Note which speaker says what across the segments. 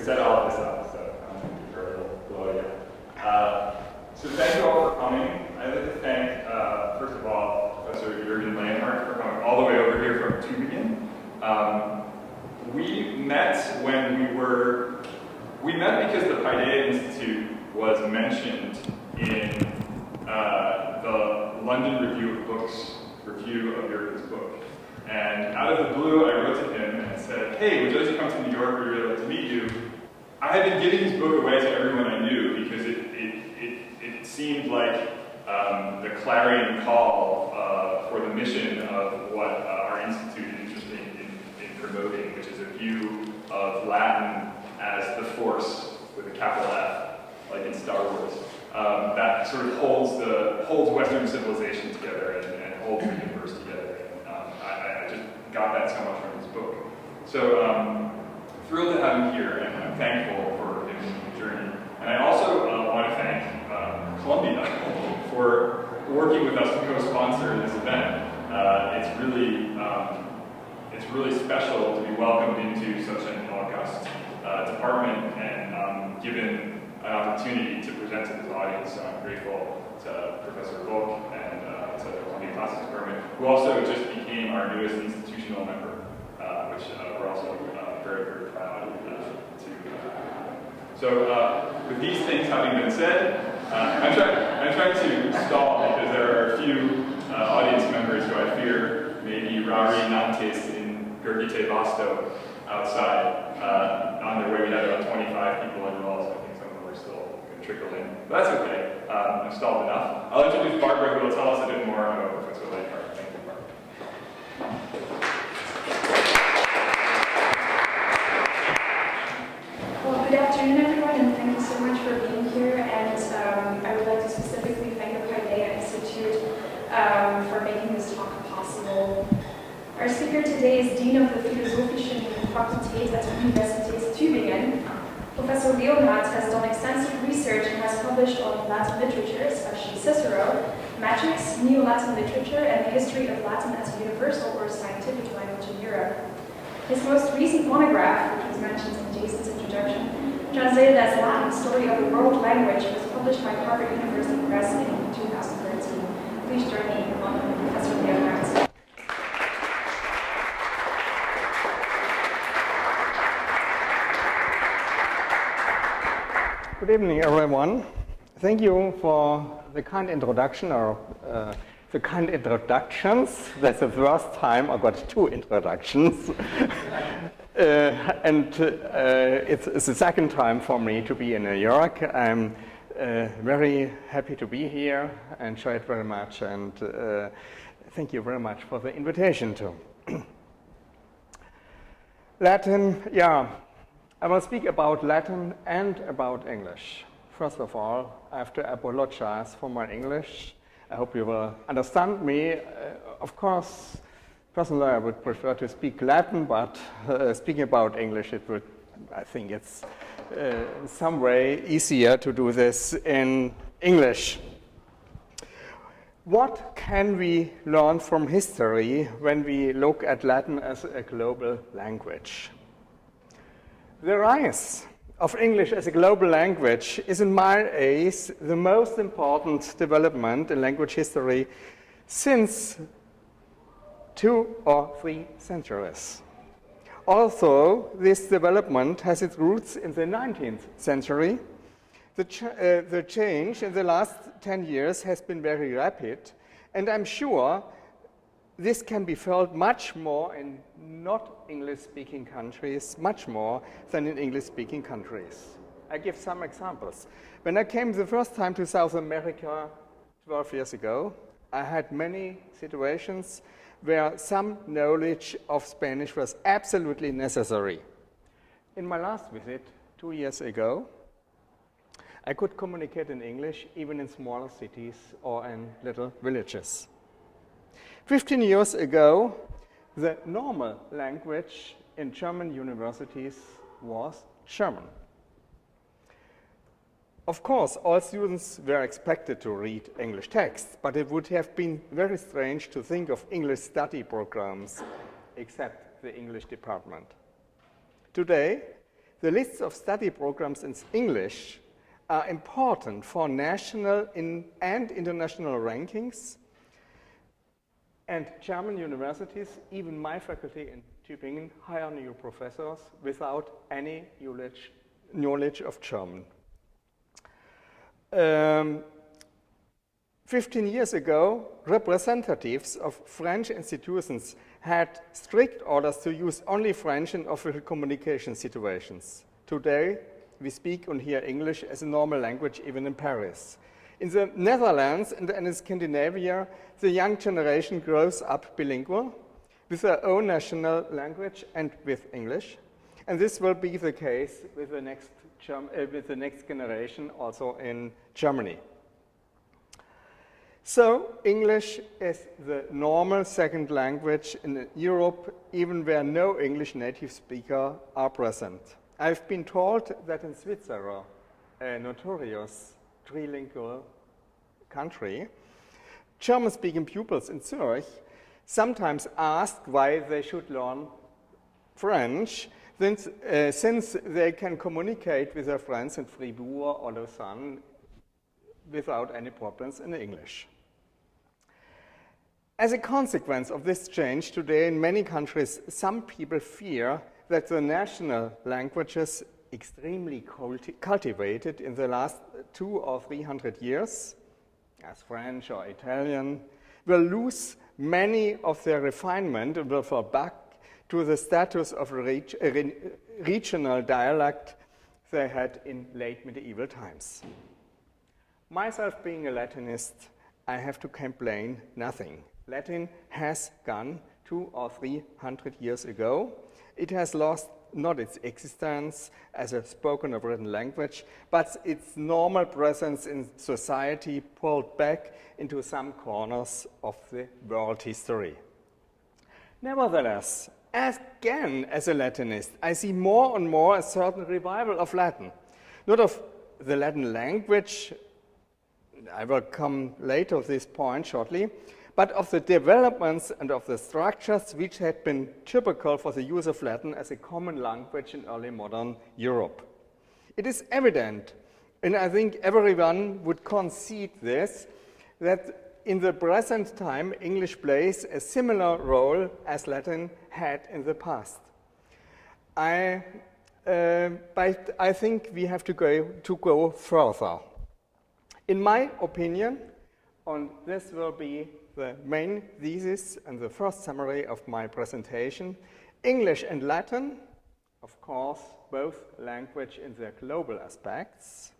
Speaker 1: set all of this up, so I'm going to give her a little blow again. So thank you all for coming. I'd like to thank, first of all, Professor Jürgen Leonhardt for coming all the way over here from Tübingen. We met because the Paideia Institute was mentioned in the London Review of Books review of Jürgen's book. And out of the blue, I wrote to him and said, hey, would you like to come to New York? We'd really like to meet you. I had been giving his book away to everyone I knew because it seemed like the clarion call for the mission of what our institute is interested in promoting, which is a view of Latin as the force with a capital F, like in Star Wars. That sort of holds Western civilization together and holds the universe together. I just got that so much from his book. So thrilled to have him here, and I'm thankful for his journey. And I also want to thank Columbia for working with us to co-sponsor this event. It's really special to be welcomed into such an august department and given an opportunity to present to this audience. So I'm grateful to Professor Volk and to the Columbia Classics Department, who also just became our newest institutional member, which we're also very, very proud to. So with these things having been said, I'm trying to stall because there are a few audience members who I fear may be Rari Nantes in Gurgite Vasto outside. On their way, we had about 25 people enrolled, so I think some of them are still going to trickle in. But that's okay. I've stalled enough. I'll introduce Barbara, who will tell us a bit more about Professor Leonhardt. Thank you, Barbara.
Speaker 2: Well, good afternoon, everyone, and thank you so much for being here. And I would like to specifically thank the Paideia Institute for making this talk possible. Our speaker today is Dean of the Philosophischen Fakultät at University of Tübingen. Professor Leonhardt has done extensive research and has published on Latin literature, especially Cicero, Matrix, Neo-Latin literature, and the history of Latin as a universal or scientific language in Europe. His most recent monograph, which was mentioned in Jason's introduction, translated as Latin Story of the World Language, was published by Harvard University Press in 2013. Please join me in welcoming Professor Leonhardt.
Speaker 3: Good evening, everyone. Thank you for the kind introduction, or the kind introductions. That's the first time I got two introductions. It's the second time for me to be in New York. I'm very happy to be here, enjoy it very much, and thank you very much for the invitation too. Latin, yeah. I will speak about Latin and about English. First of all, I have to apologize for my English. I hope you will understand me. Of course, personally, I would prefer to speak Latin, but speaking about English, I think it's in some way easier to do this in English. What can we learn from history when we look at Latin as a global language? The rise of English as a global language is, in my eyes, the most important development in language history since 2 or 3 centuries. Although this development has its roots in the 19th century, the change in the last 10 years has been very rapid, and I'm sure this can be felt much more in not English-speaking countries, much more than in English-speaking countries. I give some examples. When I came the first time to South America 12 years ago, I had many situations where some knowledge of Spanish was absolutely necessary. In my last visit 2 years ago, I could communicate in English even in smaller cities or in little villages. 15 years ago, the normal language in German universities was German. Of course, all students were expected to read English texts, but it would have been very strange to think of English study programs except the English department. Today, the lists of study programs in English are important for national and international rankings, and German universities, even my faculty in Tübingen, hire new professors without any knowledge of German. 15 years ago, representatives of French institutions had strict orders to use only French in official communication situations. Today, we speak and hear English as a normal language even in Paris. In the Netherlands and in Scandinavia, the young generation grows up bilingual with their own national language and with English. And this will be the case with the next generation also in Germany. So English is the normal second language in Europe, even where no English native speakers are present. I've been told that in Switzerland, a notorious trilingual country, German-speaking pupils in Zurich sometimes ask why they should learn French, since they can communicate with their friends in Fribourg or Lausanne without any problems in English. As a consequence of this change, today in many countries, some people fear that the national languages extremely cultivated in the last 200 or 300 years, as French or Italian, will lose many of their refinement and will fall back to the status of a regional dialect they had in late medieval times. Myself being a Latinist, I have to complain nothing. Latin has gone 200 or 300 years ago. It has lost not its existence as a spoken or written language, but its normal presence in society pulled back into some corners of the world history. Nevertheless, again, as a Latinist, I see more and more a certain revival of Latin. Not of the Latin language, I will come later to this point shortly, but of the developments and of the structures which had been typical for the use of Latin as a common language in early modern Europe. It is evident, and I think everyone would concede this, that in the present time English plays a similar role as Latin had in the past. But I think we have to go further. In my opinion, and this will be the main thesis and the first summary of my presentation, English and Latin, of course, both language in their global aspects,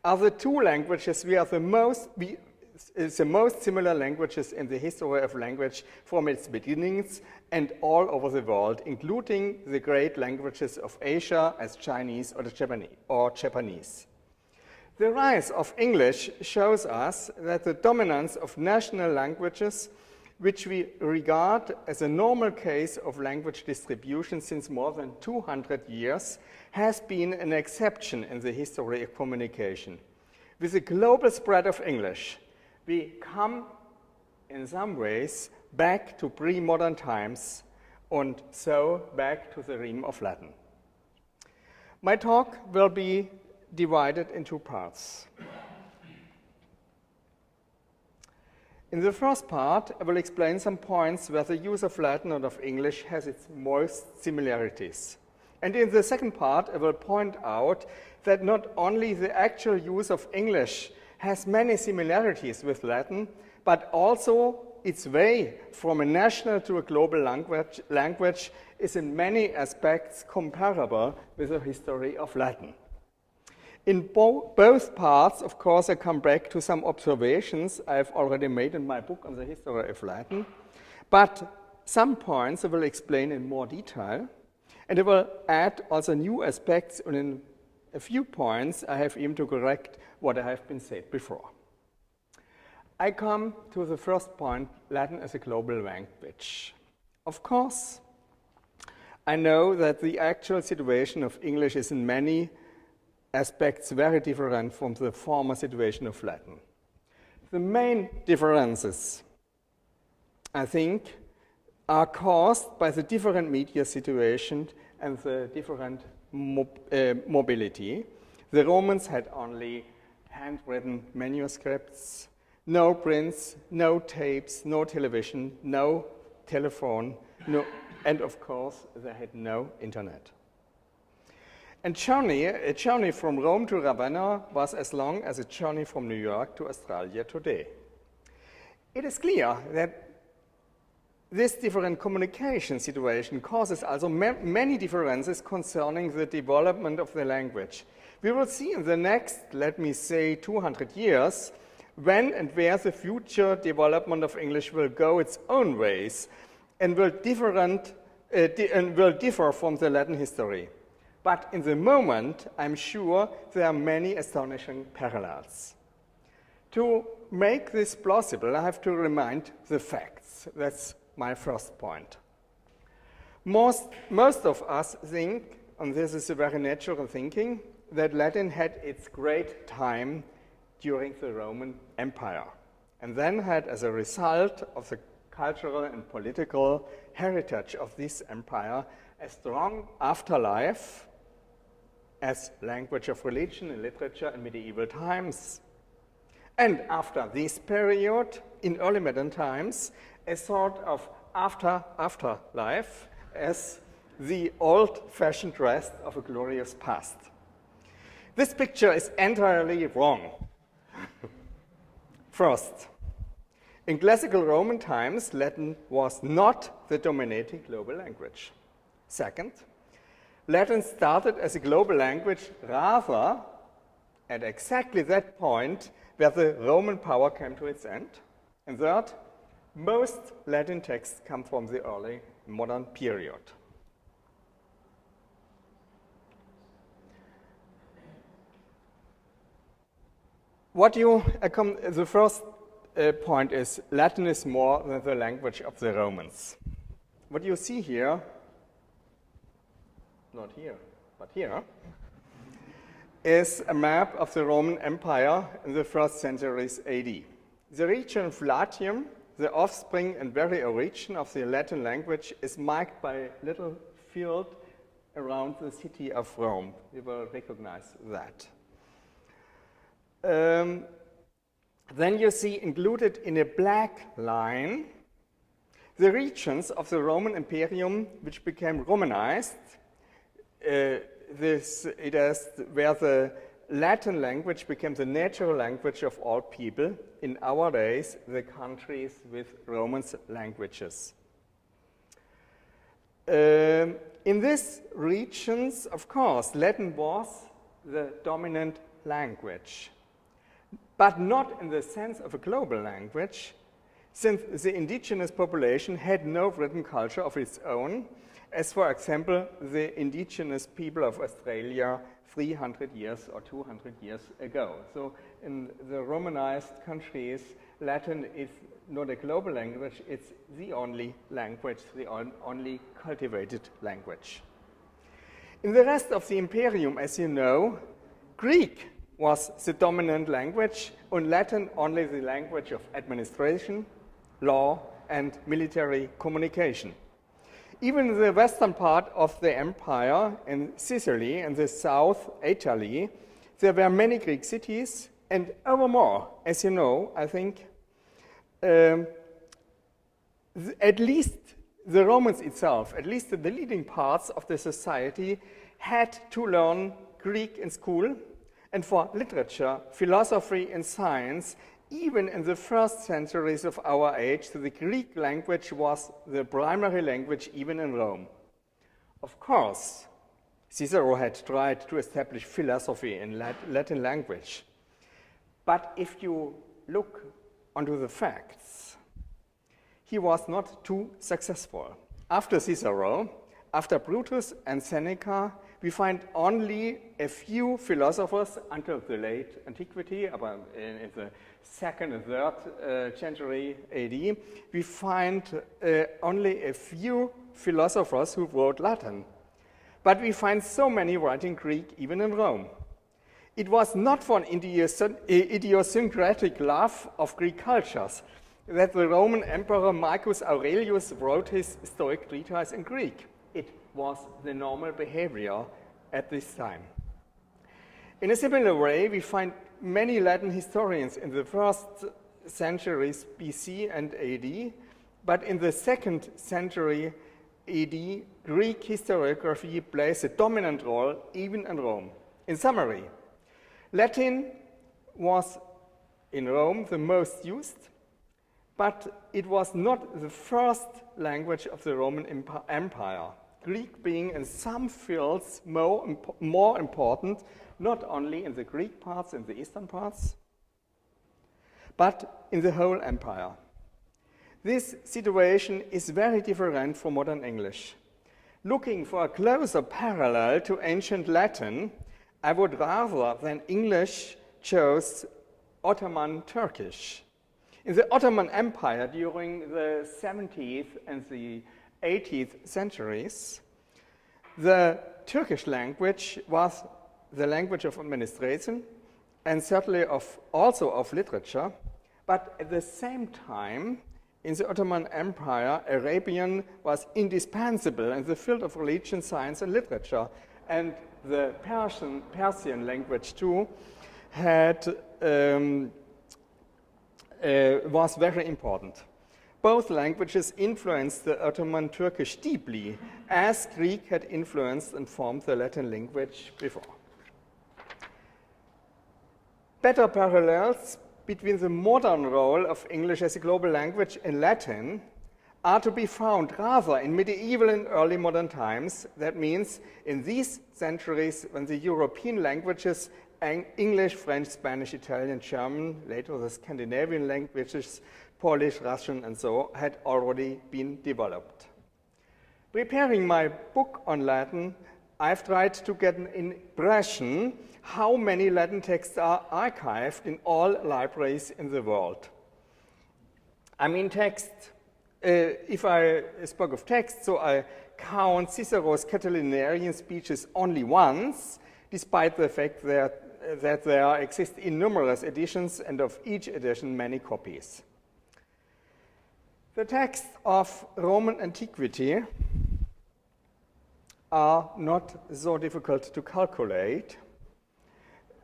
Speaker 3: are the two languages we are the most similar languages in the history of language from its beginnings and all over the world, including the great languages of Asia as Chinese or Japanese. The rise of English shows us that the dominance of national languages, which we regard as a normal case of language distribution since more than 200 years, has been an exception in the history of communication. With the global spread of English, we come in some ways back to pre-modern times and so back to the realm of Latin. My talk will be divided in two parts. In the first part, I will explain some points where the use of Latin and of English has its most similarities. And in the second part, I will point out that not only the actual use of English has many similarities with Latin, but also its way from a national to a global language is in many aspects comparable with the history of Latin. In both parts, of course, I come back to some observations I've already made in my book on the history of Latin, but some points I will explain in more detail, and I will add also new aspects, and in a few points I have even to correct what I have been said before. I come to the first point, Latin as a global language. Of course, I know that the actual situation of English is in many aspects very different from the former situation of Latin. The main differences, I think, are caused by the different media situation and the different mobility. The Romans had only handwritten manuscripts, no prints, no tapes, no television, no telephone, and of course, they had no internet. And a journey from Rome to Ravenna was as long as a journey from New York to Australia today. It is clear that this different communication situation causes also many differences concerning the development of the language. We will see in the next, let me say, 200 years, when and where the future development of English will go its own ways and will differ from the Latin history. But in the moment, I'm sure there are many astonishing parallels. To make this plausible, I have to remind the facts. That's my first point. Most of us think, and this is a very natural thinking, that Latin had its great time during the Roman Empire, and then had, as a result of the cultural and political heritage of this empire, a strong afterlife as language of religion and literature in medieval times. And after this period, in early modern times, a sort of afterlife as the old-fashioned rest of a glorious past. This picture is entirely wrong. First, in classical Roman times, Latin was not the dominating global language. Second, Latin started as a global language rather at exactly that point where the Roman power came to its end. And third, most Latin texts come from the early modern period. The first point is Latin is more than the language of the Romans. What you see here, not here, but here, is a map of the Roman Empire in the first centuries AD. The region of Latium, the offspring and very origin of the Latin language, is marked by a little field around the city of Rome. You will recognize that. Then you see included in a black line the regions of the Roman Imperium which became Romanized. Where the Latin language became the natural language of all people. In our days, the countries with Roman languages. In these regions, of course, Latin was the dominant language, but not in the sense of a global language, since the indigenous population had no written culture of its own, as, for example, the indigenous people of Australia 300 years or 200 years ago. So in the Romanized countries, Latin is not a global language, it's the only language, the only cultivated language. In the rest of the Imperium, as you know, Greek was the dominant language, and Latin only the language of administration, law, and military communication. Even in the western part of the empire, in Sicily and the south Italy, there were many Greek cities, and evermore, as you know, I think, at least the Romans itself, at least the leading parts of the society, had to learn Greek in school, and for literature, philosophy, and science, even in the first centuries of our age, the Greek language was the primary language even in Rome. Of course, Cicero had tried to establish philosophy in Latin language. But if you look onto the facts, he was not too successful. After Cicero, after Brutus and Seneca, we find only a few philosophers until the late antiquity, about in the 2nd and 3rd century AD. We find only a few philosophers who wrote Latin. But we find so many writing Greek even in Rome. It was not for an idiosyncratic love of Greek cultures that the Roman Emperor Marcus Aurelius wrote his Stoic treatise in Greek. It was the normal behavior at this time. In a similar way, we find many Latin historians in the first centuries BC and AD, but in the 2nd century AD, Greek historiography plays a dominant role even in Rome. In summary, Latin was in Rome the most used, but it was not the first language of the Roman Empire. Greek being in some fields more important, not only in the Greek parts, in the eastern parts, but in the whole empire. This situation is very different from modern English. Looking for a closer parallel to ancient Latin, I would rather than English choose Ottoman Turkish. In the Ottoman Empire during the 17th and the 18th centuries, the Turkish language was the language of administration and certainly also of literature, but at the same time, in the Ottoman Empire, Arabian was indispensable in the field of religion, science, and literature, and the Persian language too was very important. Both languages influenced the Ottoman Turkish deeply, as Greek had influenced and formed the Latin language before. Better parallels between the modern role of English as a global language and Latin are to be found rather in medieval and early modern times. That means in these centuries when the European languages, English, French, Spanish, Italian, German, later the Scandinavian languages, Polish, Russian, and so on, had already been developed. Preparing my book on Latin, I've tried to get an impression how many Latin texts are archived in all libraries in the world. I mean text, if I spoke of text, so I count Cicero's Catilinarian speeches only once, despite the fact that there exist in numerous editions and of each edition many copies. The texts of Roman antiquity are not so difficult to calculate.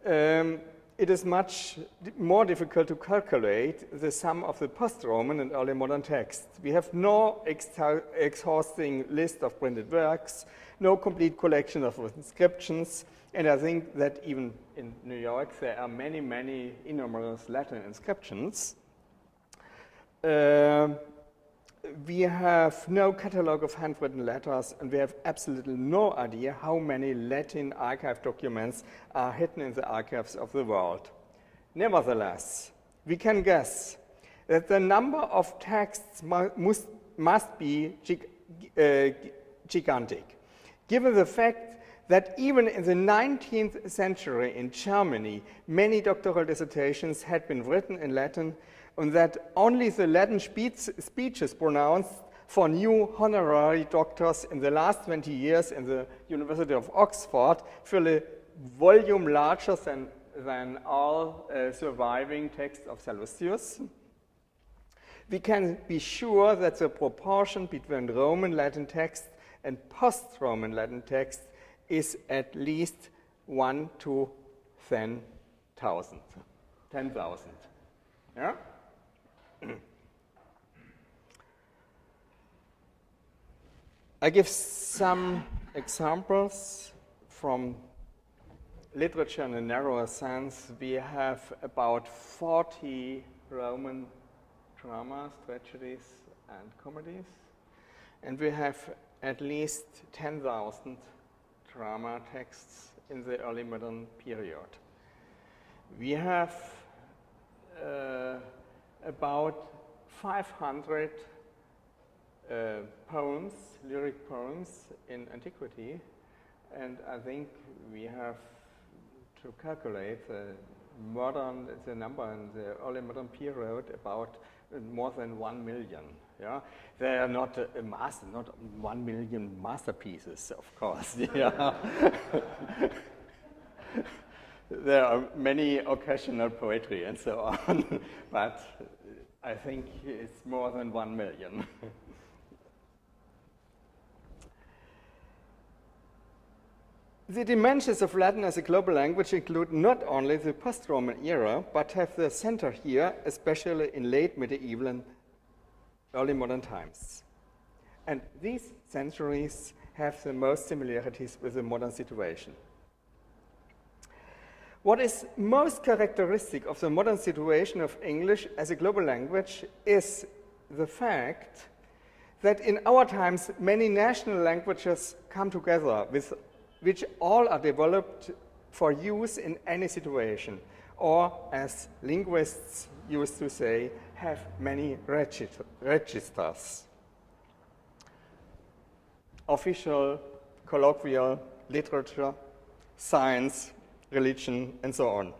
Speaker 3: It is much more difficult to calculate the sum of the post-Roman and early modern texts. We have no exhausting list of printed works, no complete collection of inscriptions, and I think that even in New York there are many, many innumerous Latin inscriptions. We have no catalogue of handwritten letters, and we have absolutely no idea how many Latin archive documents are hidden in the archives of the world. Nevertheless, we can guess that the number of texts must be gigantic, given the fact that even in the 19th century in Germany, many doctoral dissertations had been written in Latin, and that only the Latin speeches pronounced for new honorary doctors in the last 20 years in the University of Oxford fill a volume larger than all surviving texts of Sallustius. We can be sure that the proportion between Roman Latin text and post-Roman Latin text is at least 1 to 10,000. 10,000. Yeah? I give some examples from literature in a narrower sense. We have about 40 Roman dramas, tragedies, and comedies, and we have at least 10,000 drama texts in the early modern period. We have about 500 poems, lyric poems in antiquity, and I think we have to calculate the number in the early modern period about more than 1 million. Yeah, they are not not 1 million masterpieces, of course. Yeah. There are many occasional poetry and so on, but I think it's more than 1 million. The dimensions of Latin as a global language include not only the post-Roman era, but have their center here, especially in late medieval and early modern times. And these centuries have the most similarities with the modern situation. What is most characteristic of the modern situation of English as a global language is the fact that in our times many national languages come together which all are developed for use in any situation, or as linguists used to say, have many registers. Official, colloquial, literature, science, religion, and so on.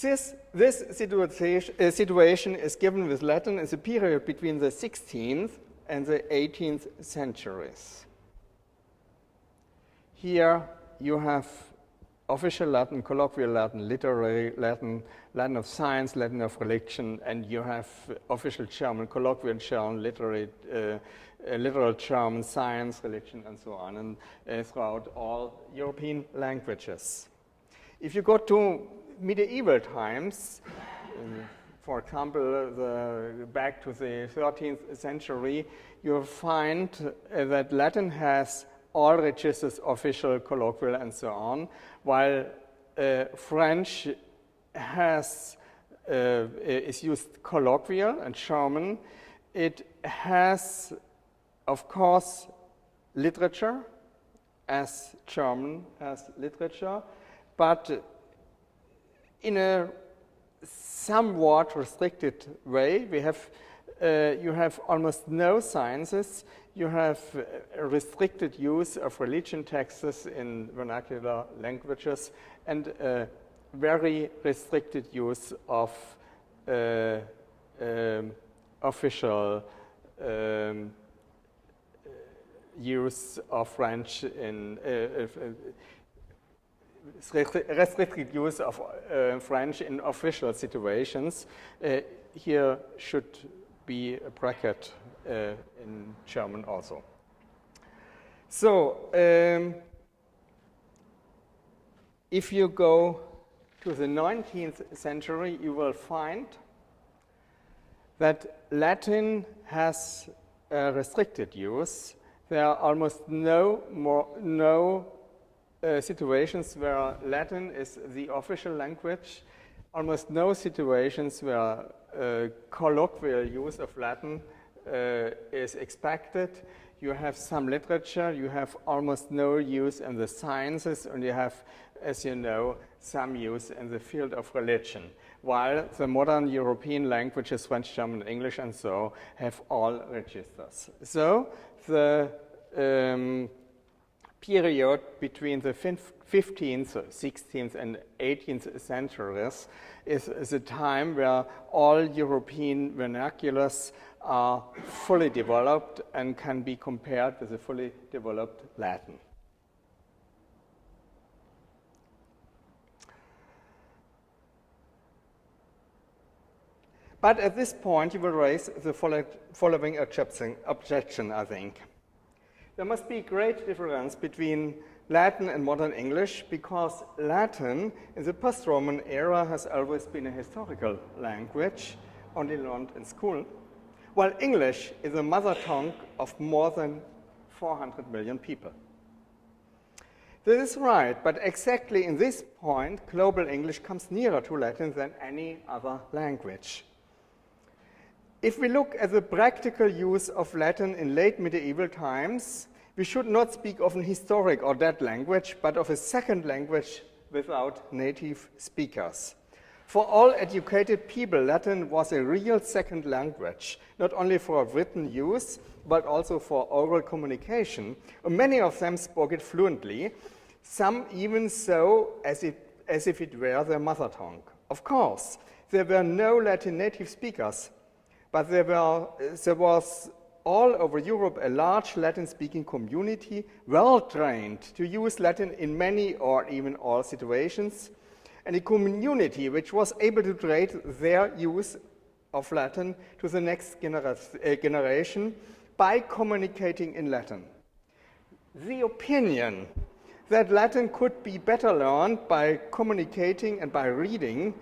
Speaker 3: This situation is given with Latin in the period between the 16th and the 18th centuries. Here you have official Latin, colloquial Latin, literary Latin, Latin of science, Latin of religion, and you have official German, colloquial German, literal German, science, religion, and so on, and throughout all European languages. If you go to medieval times, for example, back to the 13th century, you'll find that Latin has all registers, official, colloquial, and so on, while French is used colloquial, and German. It has, of course, literature, as German has literature, but in a somewhat restricted way. You have almost no sciences. You have a restricted use of religion texts in vernacular languages, and a very restricted use of official use of French in restricted use of French in official situations. Here should be a bracket in German also. So, if you go to the 19th century, you will find that Latin has a restricted use. There are almost no situations where Latin is the official language, almost no situations where colloquial use of Latin is expected. You have some literature, you have almost no use in the sciences, and you have, as you know, some use in the field of religion, while the modern European languages, French, German, English, and so, have all registers. So the period between the 15th, 16th, and 18th centuries is a time where all European vernaculars are fully developed and can be compared with the fully developed Latin. But at this point, you will raise the following objection, I think. There must be a great difference between Latin and modern English, because Latin in the post-Roman era has always been a historical language, only learned in school, while English is the mother tongue of more than 400 million people. This is right, but exactly in this point, global English comes nearer to Latin than any other language. If we look at the practical use of Latin in late medieval times, we should not speak of an historic or dead language, but of a second language without native speakers. For all educated people, Latin was a real second language, not only for written use, but also for oral communication. Many of them spoke it fluently, some even so as if it were their mother tongue. Of course, there were no Latin native speakers, but there was all over Europe a large Latin-speaking community, well-trained to use Latin in many or even all situations, and a community which was able to trade their use of Latin to the next generation by communicating in Latin. the opinion that Latin could be better learned by communicating and by reading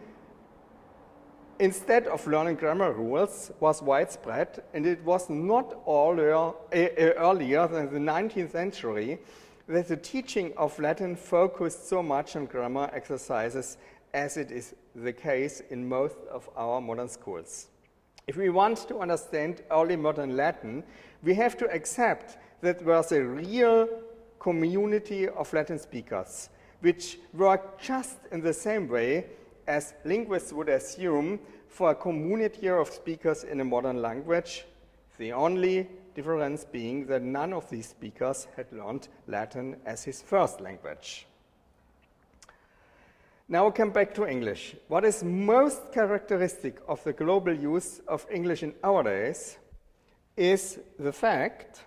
Speaker 3: instead of learning grammar rules was widespread, and it was not earlier than the 19th century that the teaching of Latin focused so much on grammar exercises as it is the case in most of our modern schools. If we want to understand early modern Latin, we have to accept that there was a real community of Latin speakers, which worked just in the same way as linguists would assume for a community of speakers in a modern language, the only difference being that none of these speakers had learned Latin as his first language. Now we come back to English. What is most characteristic of the global use of English in our days is the fact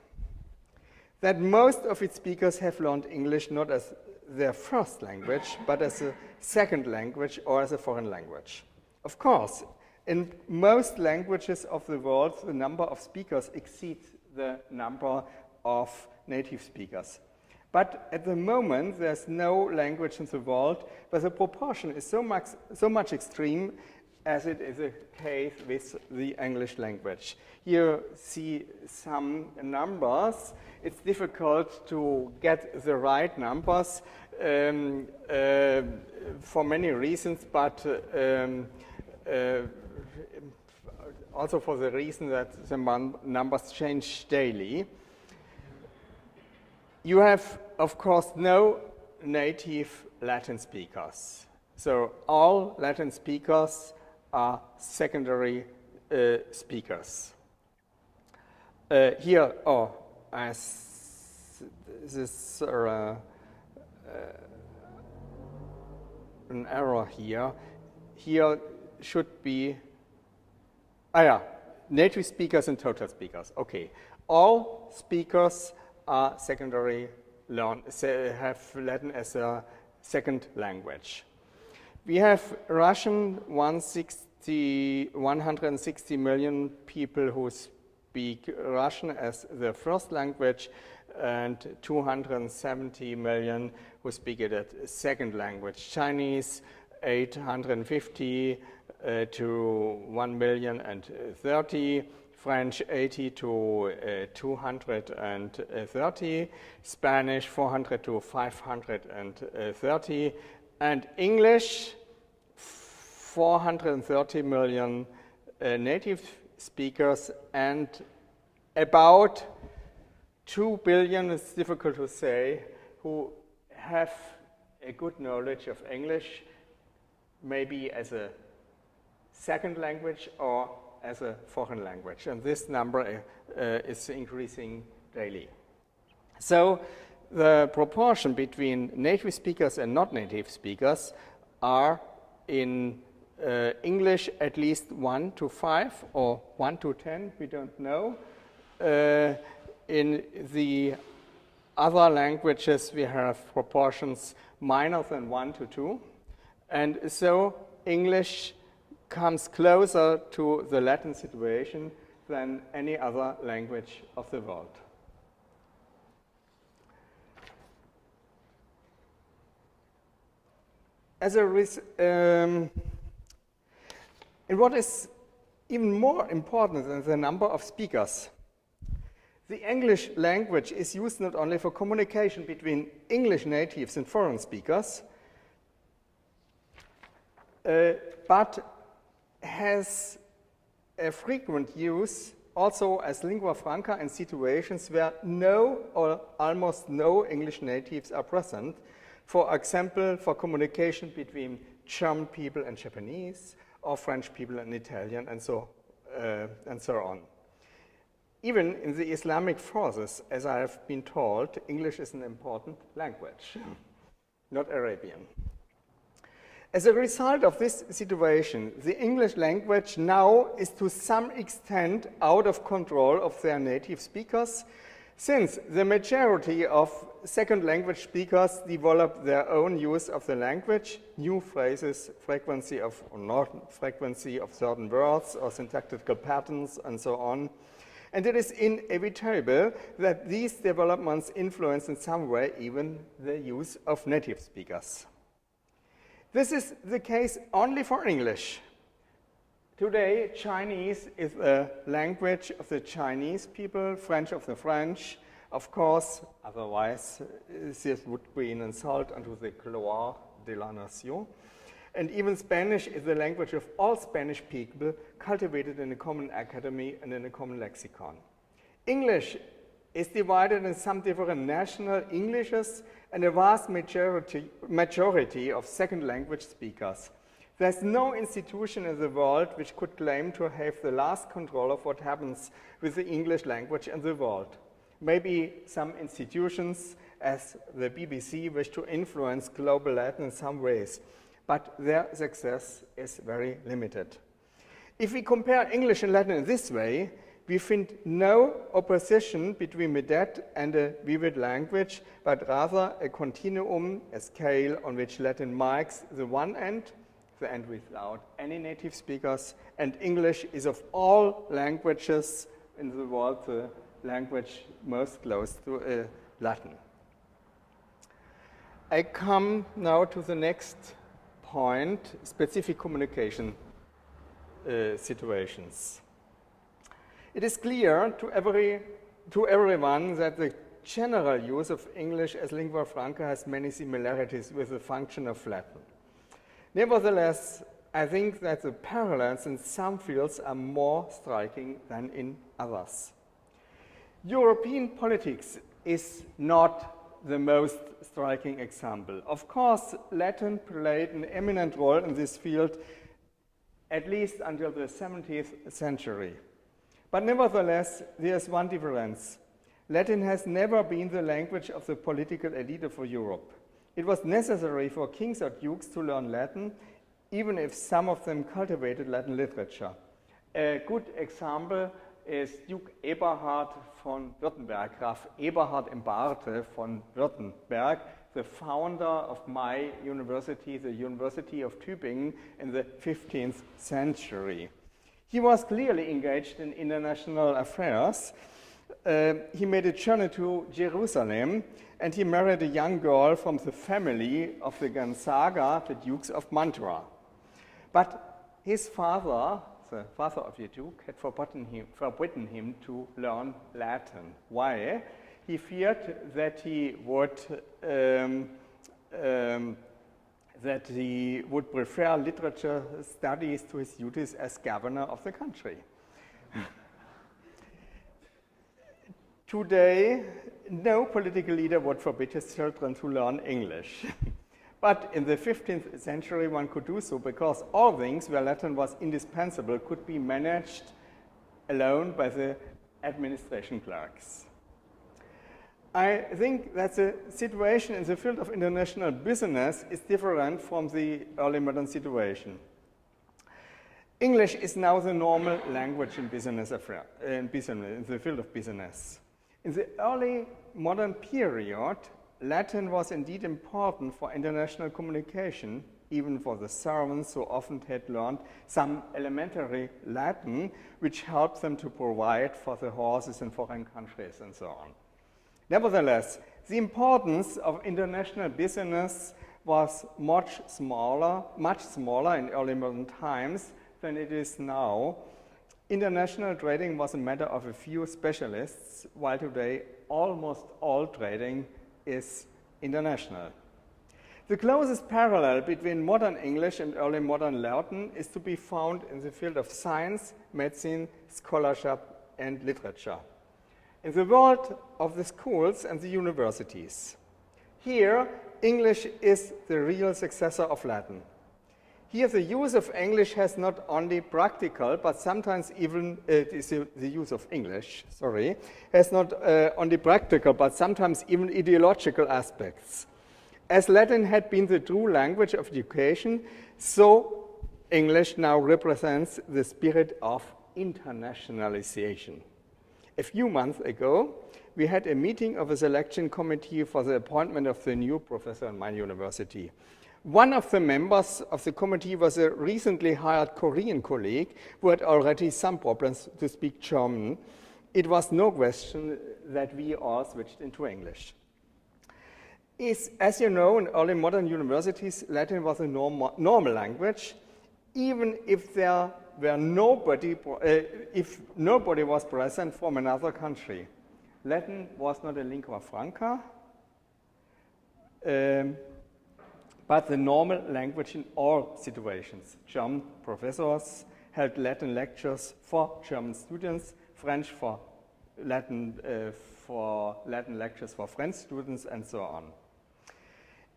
Speaker 3: that most of its speakers have learned English not as their first language, but as a second language or as a foreign language. Of course, in most languages of the world, the number of speakers exceeds the number of native speakers. But at the moment, there's no language in the world where the proportion is so much extreme as it is the case with the English language. Here you see some numbers. It's difficult to get the right numbers for many reasons, but also for the reason that the numbers change daily. You have, of course, no native Latin speakers. So all Latin speakers are secondary speakers. Here, as this an error here. Here should be, native speakers and total speakers. Okay, all speakers are secondary have Latin as a second language. We have Russian, 160 million people who speak Russian as their first language, and 270 million who speak it as second language. Chinese, 850 to 1,030,000. French, 80 to 230, Spanish, 400 to 530, and English, 430 million native speakers, and about 2 billion, it's difficult to say, who have a good knowledge of English, maybe as a second language or as a foreign language, and this number is increasing daily. So the proportion between native speakers and not native speakers are in English at least 1 to 5 or 1 to 10, we don't know. In the other languages we have proportions minor than 1 to 2, and so English comes closer to the Latin situation than any other language of the world. As a and what is even more important than the number of speakers, the English language is used not only for communication between English natives and foreign speakers, but has a frequent use also as lingua franca in situations where no or almost no English natives are present. For example, for communication between German people and Japanese, or French people and Italian, and so on. Even in the Islamic forces, as I have been told, English is an important language, not Arabian. As a result of this situation, the English language now is to some extent out of control of their native speakers, since the majority of second language speakers develop their own use of the language, new phrases, frequency of or not frequency of certain words or syntactical patterns and so on. And it is inevitable that these developments influence in some way even the use of native speakers. This is the case only for English. Today, Chinese is a language of the Chinese people, French of the French. Of course, otherwise, this would be an insult unto the gloire de la nation. And even Spanish is the language of all Spanish people, cultivated in a common academy and in a common lexicon. English is divided in some different national Englishes and a vast majority of second language speakers. There's no institution in the world which could claim to have the last control of what happens with the English language in the world. Maybe some institutions, as the BBC, wish to influence global Latin in some ways, but their success is very limited. If we compare English and Latin in this way, we find no opposition between a dead and a vivid language, but rather a continuum, a scale on which Latin marks the one end, the end without any native speakers, and English is of all languages in the world the language most close to Latin. I come now to the next point, specific communication situations. It is clear to everyone that the general use of English as lingua franca has many similarities with the function of Latin. Nevertheless, I think that the parallels in some fields are more striking than in others. European politics is not the most striking example. Of course, Latin played an eminent role in this field, at least until the 17th century. But nevertheless, there is one difference. Latin has never been the language of the political elite of Europe. It was necessary for kings or dukes to learn Latin, even if some of them cultivated Latin literature. A good example is Duke Eberhard von Württemberg, Graf Eberhard im Barte von Württemberg, the founder of my university, the University of Tübingen, in the 15th century. He was clearly engaged in international affairs. He made a journey to Jerusalem, and he married a young girl from the family of the Gonzaga, the Dukes of Mantua. But his father, the father of the Duke, had forbidden him to learn Latin. Why? He feared that he would prefer literature studies to his duties as governor of the country. Today, no political leader would forbid his children to learn English. But in the 15th century, one could do so because all things where Latin was indispensable could be managed alone by the administration clerks. I think that the situation in the field of international business is different from the early modern situation. English is now the normal language in business, in the field of business. In the early modern period, Latin was indeed important for international communication, even for the servants who often had learned some elementary Latin, which helped them to provide for the horses in foreign countries and so on. Nevertheless, the importance of international business was much smaller in early modern times than it is now. International trading was a matter of a few specialists, while today almost all trading is international. The closest parallel between modern English and early modern Latin is to be found in the field of science, medicine, scholarship, and literature. In the world of the schools and the universities. Here, English is the real successor of Latin. Here, the use of English has not only practical, but sometimes even the use of English, has not only practical, but sometimes even ideological aspects. As Latin had been the true language of education, so English now represents the spirit of internationalization. A few months ago, we had a meeting of a selection committee for the appointment of the new professor in my university. One of the members of the committee was a recently hired Korean colleague who had already some problems to speak German, it was no question that we all switched into English. As you know, in early modern universities, Latin was a normal language, even if there were if nobody was present from another country. Latin was not a lingua franca, but the normal language in all situations. German professors held Latin lectures for German students, French for Latin lectures for French students, and so on.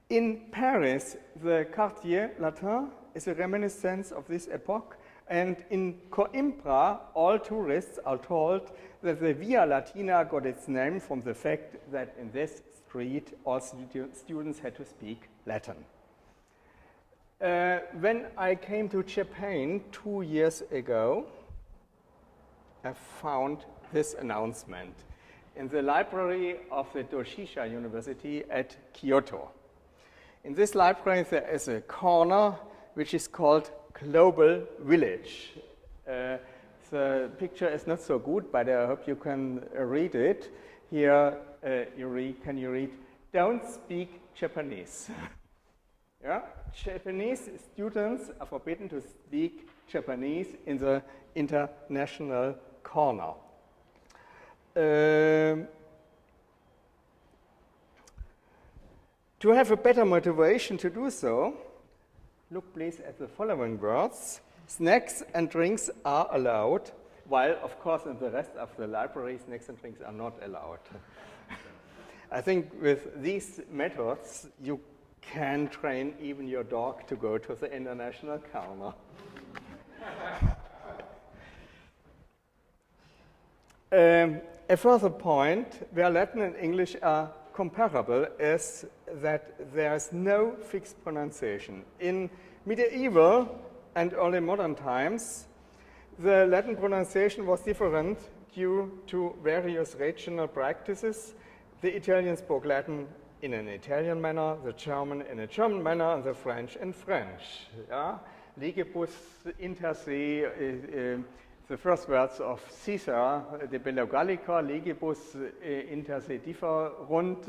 Speaker 3: In Paris, the Quartier Latin is a reminiscence of this epoch, and in Coimbra, all tourists are told that the Via Latina got its name from the fact that in this street all students had to speak Latin. When I came to Japan 2 years ago, I found this announcement in the library of the Doshisha University at Kyoto. In this library, there is a corner which is called Global Village. The picture is not so good, but I hope you can read it. Here, can you read, "Don't speak Japanese." Yeah? Japanese students are forbidden to speak Japanese in the international corner. To have a better motivation to do so, look please at the following words. Snacks and drinks are allowed, while of course in the rest of the library, snacks and drinks are not allowed. I think with these methods, you can train even your dog to go to the international corner. A further point where Latin and English are comparable is that there is no fixed pronunciation. In medieval and early modern times, the Latin pronunciation was different due to various regional practices. The Italians spoke Latin in an Italian manner, the German in a German manner, and the French in French. Yeah? Legibus inter se, the first words of Caesar, de bello Gallica, legibus inter se differunt,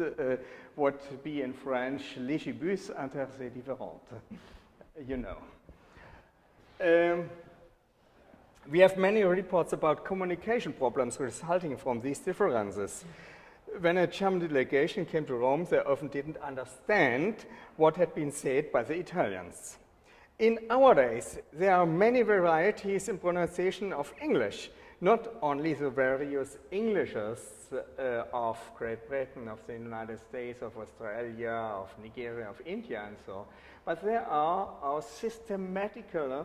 Speaker 3: would be in French, legibus inter se different. You know. We have many reports about communication problems resulting from these differences. When a German delegation came to Rome, they often didn't understand what had been said by the Italians. In our days, there are many varieties in pronunciation of English, not only the various Englishes of Great Britain, of the United States, of Australia, of Nigeria, of India, and so on, but there are our systematically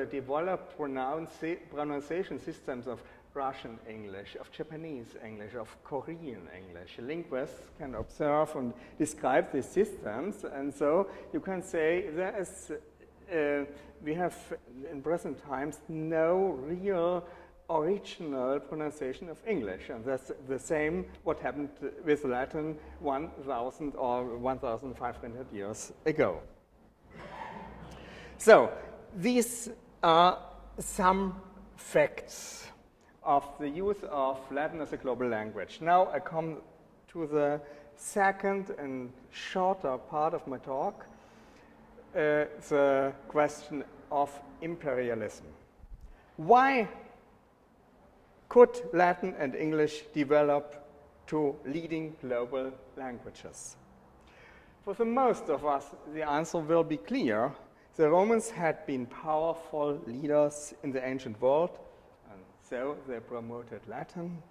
Speaker 3: developed pronunciation systems of Russian English, of Japanese English, of Korean English. Linguists can observe and describe these systems, and so you can say there is, we have in present times no real original pronunciation of English, and that's the same what happened with Latin 1,000 or 1,500 years ago. So these are some facts of the use of Latin as a global language. Now I come to the second and shorter part of my talk, the question of imperialism. Why could Latin and English develop to leading global languages? For the most of us, the answer will be clear. The Romans had been powerful leaders in the ancient world, so they promoted Latin.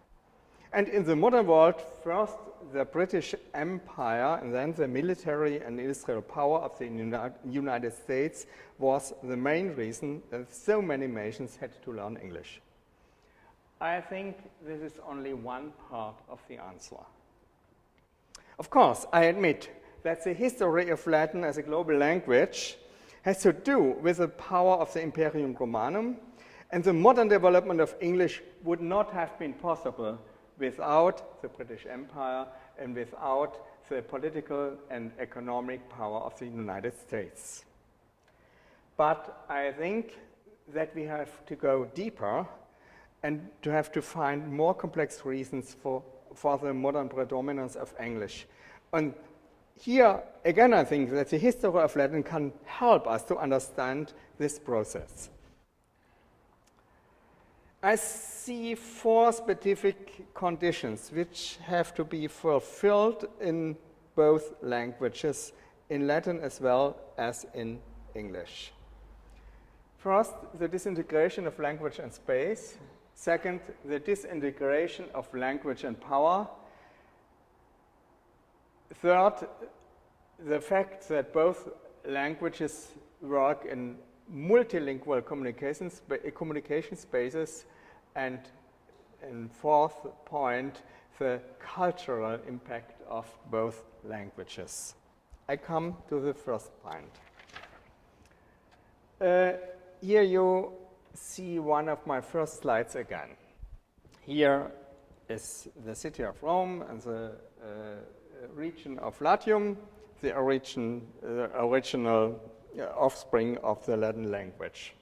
Speaker 3: And in the modern world, first the British Empire and then the military and industrial power of the United States was the main reason that so many nations had to learn English. I think this is only one part of the answer. Of course, I admit that the history of Latin as a global language has to do with the power of the Imperium Romanum, and the modern development of English would not have been possible without the British Empire and without the political and economic power of the United States. But I think that we have to go deeper and to have to find more complex reasons for the modern predominance of English. And here, again, I think that the history of Latin can help us to understand this process. I see 4 specific conditions which have to be fulfilled in both languages, in Latin as well as in English. First, the disintegration of language and space. Second, the disintegration of language and power. Third, the fact that both languages work in multilingual communication spaces. And fourth point, the cultural impact of both languages. I come to the first point. Here you see one of my first slides again. Here is the city of Rome and the region of Latium, the original offspring of the Latin language.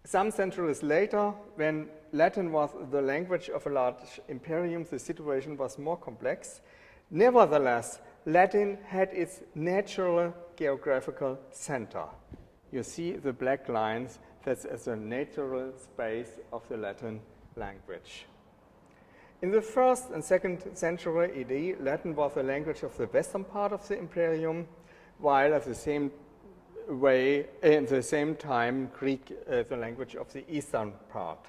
Speaker 3: Some centuries later, when Latin was the language of a large imperium, the situation was more complex. Nevertheless, Latin had its natural geographical center. You see the black lines, that's as a natural space of the Latin language. In the 1st and 2nd century AD, Latin was the language of the western part of the imperium, while at the same time, Greek the language of the eastern part.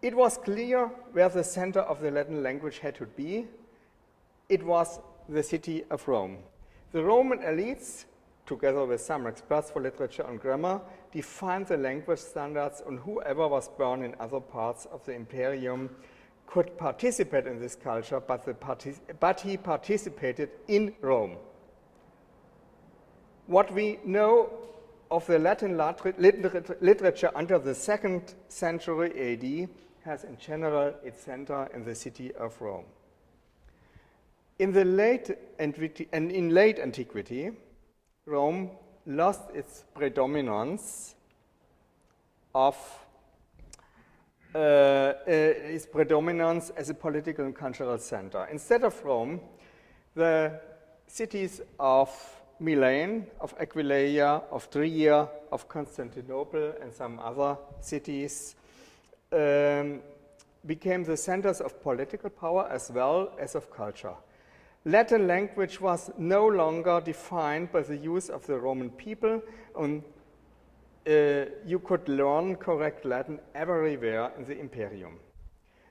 Speaker 3: It was clear where the center of the Latin language had to be. It was the city of Rome. The Roman elites, together with some experts for literature and grammar, defined the language standards, and whoever was born in other parts of the imperium could participate in this culture, but he participated in Rome. What we know of the Latin literature until the 2nd century AD has in general its center in the city of Rome. In late antiquity, Rome lost its predominance as a political and cultural center. Instead of Rome, the cities of Milan, of Aquileia, of Trier, of Constantinople, and some other cities became the centers of political power as well as of culture. Latin language was no longer defined by the use of the Roman people, and you could learn correct Latin everywhere in the imperium.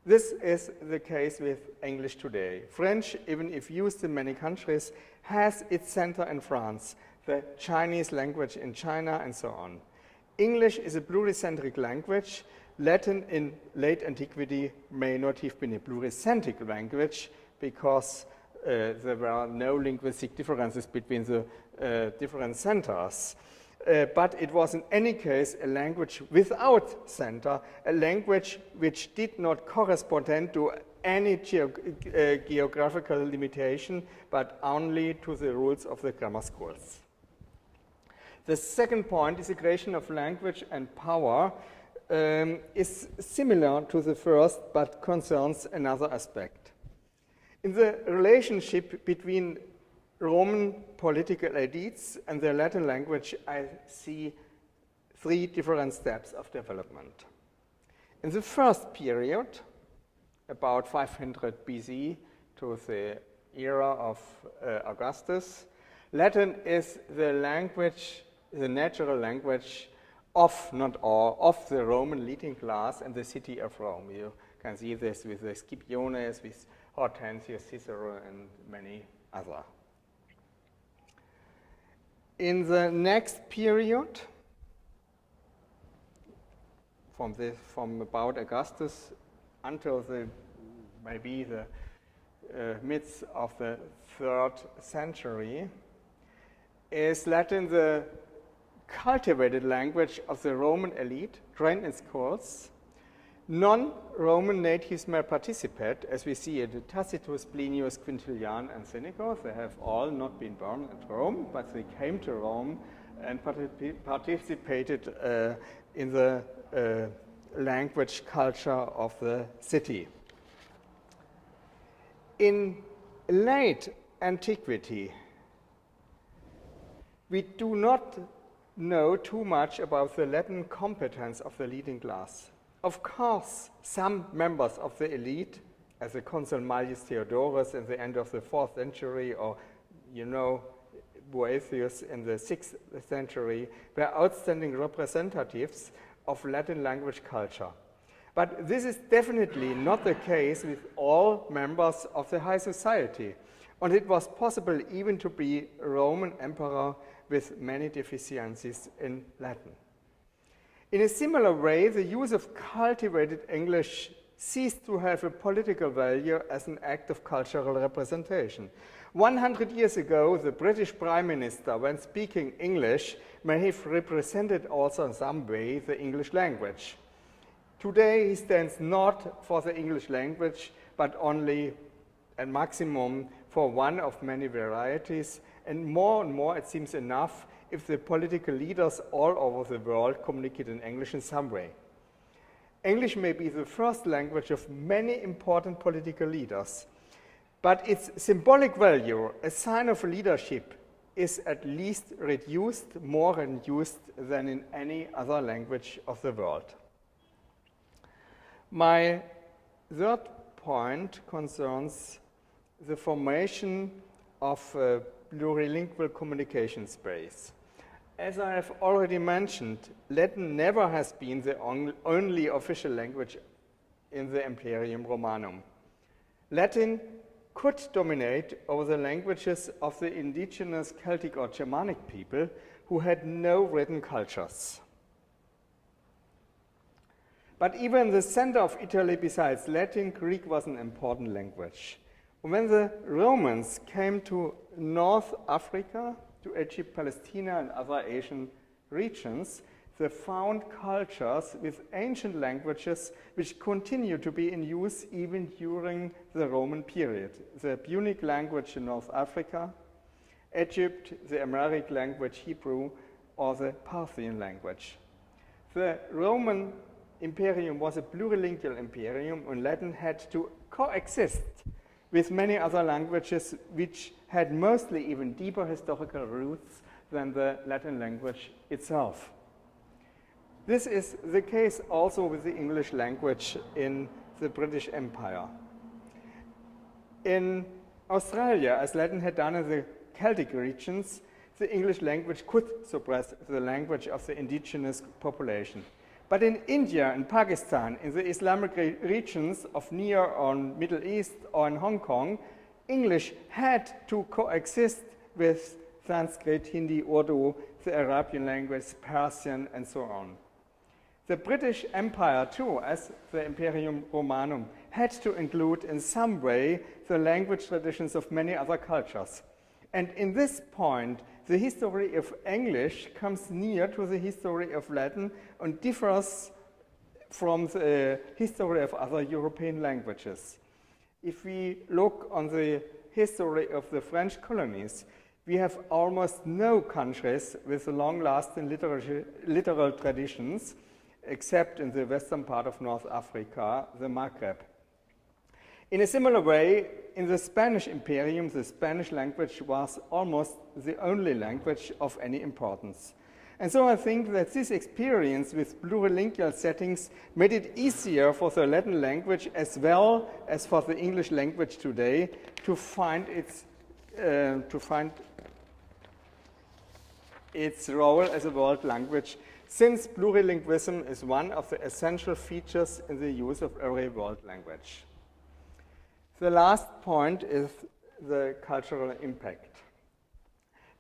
Speaker 3: This is the case with English today. French, even if used in many countries, has its center in France, the Chinese language in China, and so on. English is a pluricentric language. Latin in late antiquity may not have been a pluricentric language because there were no linguistic differences between the different centers. But it was in any case a language without center, a language which did not correspond to any geographical limitation, but only to the rules of the grammar schools. The second point, integration of language and power, is similar to the first, but concerns another aspect. In the relationship between Roman political elites and the Latin language, I see 3 different steps of development. In the first period, about 500 BC to the era of Augustus, Latin is the language, the natural language of, not all, of the Roman leading class in the city of Rome. You can see this with the Scipiones, with Hortensius, Cicero, and many others. In the next period, from about Augustus until maybe the midst of the 3rd century, is Latin the cultivated language of the Roman elite, trained in schools, Non-Roman natives may participate, as we see in Tacitus, Plinius, Quintilian, and Seneca. They have all not been born at Rome, but they came to Rome and participated in the language culture of the city. In late antiquity, we do not know too much about the Latin competence of the leading class. Of course, some members of the elite, as the consul Mallius Theodorus in the end of the 4th century, or, you know, Boethius in the 6th century, were outstanding representatives of Latin language culture. But this is definitely not the case with all members of the high society, and it was possible even to be a Roman emperor with many deficiencies in Latin. In a similar way, the use of cultivated English ceased to have a political value as an act of cultural representation. 100 years ago, the British Prime Minister, when speaking English, may have represented also in some way the English language. Today, he stands not for the English language, but only at maximum for one of many varieties, and more it seems enough if the political leaders all over the world communicate in English in some way. English may be the first language of many important political leaders, but its symbolic value, a sign of leadership, is at least reduced, more reduced than in any other language of the world. My third point concerns the formation of a plurilingual communication space. As I have already mentioned, Latin never has been the only official language in the Imperium Romanum. Latin could dominate over the languages of the indigenous Celtic or Germanic people who had no written cultures. But even in the center of Italy, besides Latin, Greek was an important language. When the Romans came to North Africa, to Egypt, Palestine, and other Asian regions, they found cultures with ancient languages which continue to be in use even during the Roman period. The Punic language in North Africa, Egypt, the Amharic language Hebrew, or the Parthian language. The Roman Imperium was a plurilingual imperium, and Latin had to coexist with many other languages which had mostly even deeper historical roots than the Latin language itself. This is the case also with the English language in the British Empire. In Australia, as Latin had done in the Celtic regions, the English language could suppress the language of the indigenous population. But in India and Pakistan, in the Islamic regions of Near or Middle East or in Hong Kong, English had to coexist with Sanskrit, Hindi, Urdu, the Arabian language, Persian, and so on. The British Empire, too, as the Imperium Romanum, had to include in some way the language traditions of many other cultures. And in this point, the history of English comes near to the history of Latin and differs from the history of other European languages. If we look on the history of the French colonies, we have almost no countries with long-lasting literal traditions, except in the western part of North Africa, the Maghreb. In a similar way, in the Spanish Imperium, the Spanish language was almost the only language of any importance. And so I think that this experience with plurilingual settings made it easier for the Latin language as well as for the English language today to find its role as a world language, since plurilingualism is one of the essential features in the use of every world language. The last point is the cultural impact.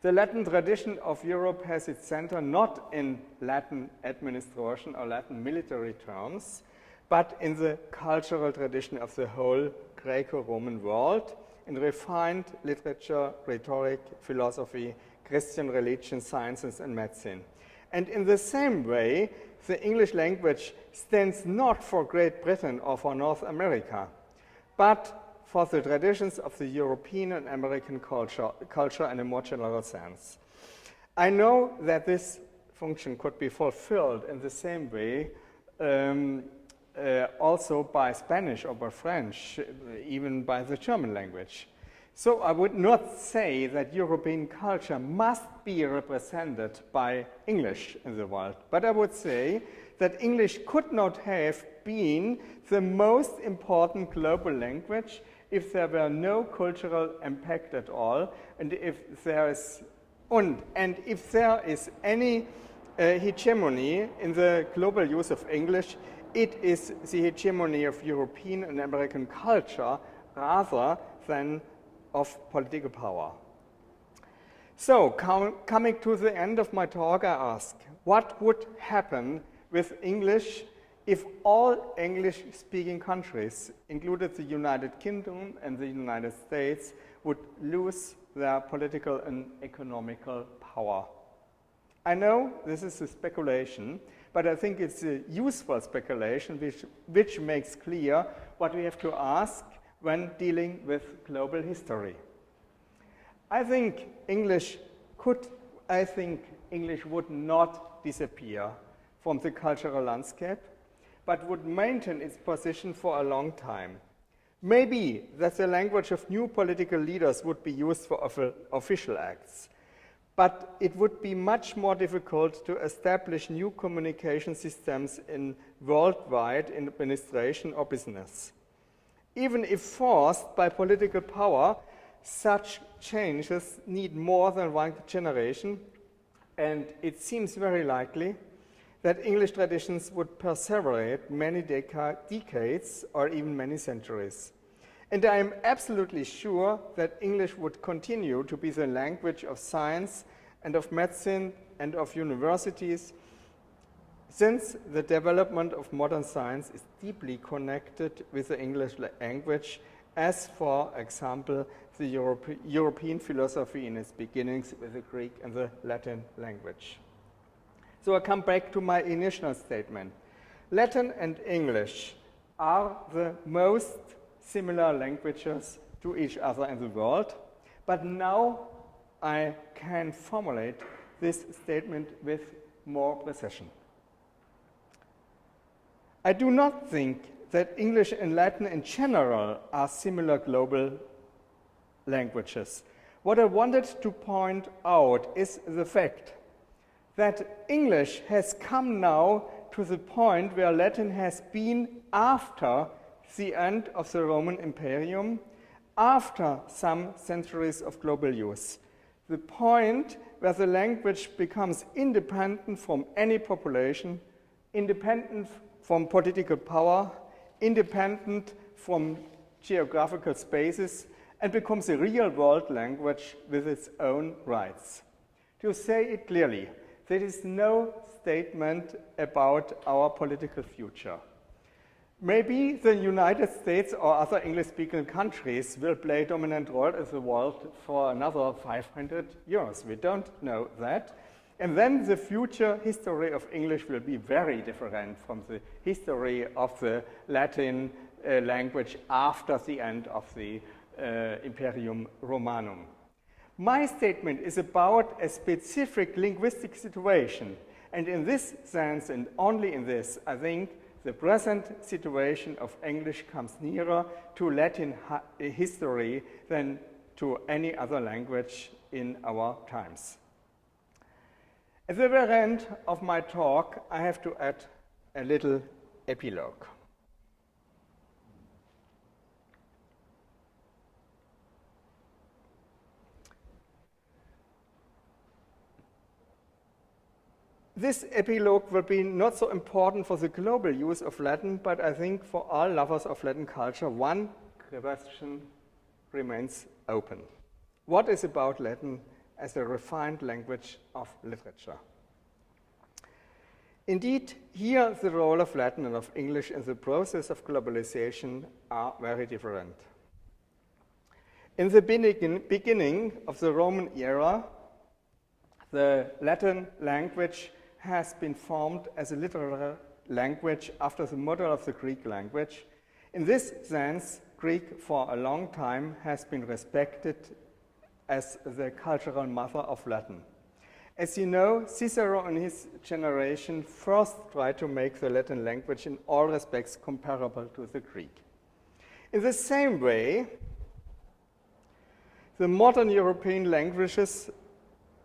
Speaker 3: The Latin tradition of Europe has its center not in Latin administration or Latin military terms, but in the cultural tradition of the whole Greco-Roman world, in refined literature, rhetoric, philosophy, Christian religion, sciences, and medicine. And in the same way, the English language stands not for Great Britain or for North America, but for the traditions of the European and American culture in a more general sense. I know that this function could be fulfilled in the same way also by Spanish or by French, even by the German language. So I would not say that European culture must be represented by English in the world, but I would say that English could not have been the most important global language if there were no cultural impact at all, and if there is any hegemony in the global use of English, it is the hegemony of European and American culture rather than of political power. So, coming to the end of my talk, I ask, what would happen with English if all English-speaking countries, including the United Kingdom and the United States, would lose their political and economical power? I know this is a speculation, but I think it's a useful speculation which makes clear what we have to ask when dealing with global history. I think English would not disappear from the cultural landscape, but would maintain its position for a long time. Maybe that the language of new political leaders would be used for official acts, but it would be much more difficult to establish new communication systems in worldwide administration or business. Even if forced by political power, such changes need more than one generation, and it seems very likely that English traditions would perseverate many decades or even many centuries. And I am absolutely sure that English would continue to be the language of science and of medicine and of universities, since the development of modern science is deeply connected with the English language, as, for example, the European philosophy in its beginnings with the Greek and the Latin language. So I come back to my initial statement. Latin and English are the most similar languages to each other in the world, but now I can formulate this statement with more precision. I do not think that English and Latin in general are similar global languages. What I wanted to point out is the fact that English has come now to the point where Latin has been after the end of the Roman Imperium, after some centuries of global use. The point where the language becomes independent from any population, independent from political power, independent from geographical spaces, and becomes a real-world language with its own rights. To say it clearly, there is no statement about our political future. Maybe the United States or other English-speaking countries will play a dominant role in the world for another 500 years. We don't know that. And then the future history of English will be very different from the history of the Latin language after the end of the Imperium Romanum. My statement is about a specific linguistic situation, and in this sense, and only in this, I think the present situation of English comes nearer to Latin history than to any other language in our times. At the very end of my talk, I have to add a little epilogue. This epilogue will be not so important for the global use of Latin, but I think for all lovers of Latin culture, one question remains open. What is about Latin as a refined language of literature? Indeed, here the role of Latin and of English in the process of globalization are very different. In the beginning of the Roman era, the Latin language has been formed as a literary language after the model of the Greek language. In this sense, Greek for a long time has been respected as the cultural mother of Latin. As you know, Cicero and his generation first tried to make the Latin language in all respects comparable to the Greek. In the same way, the modern European languages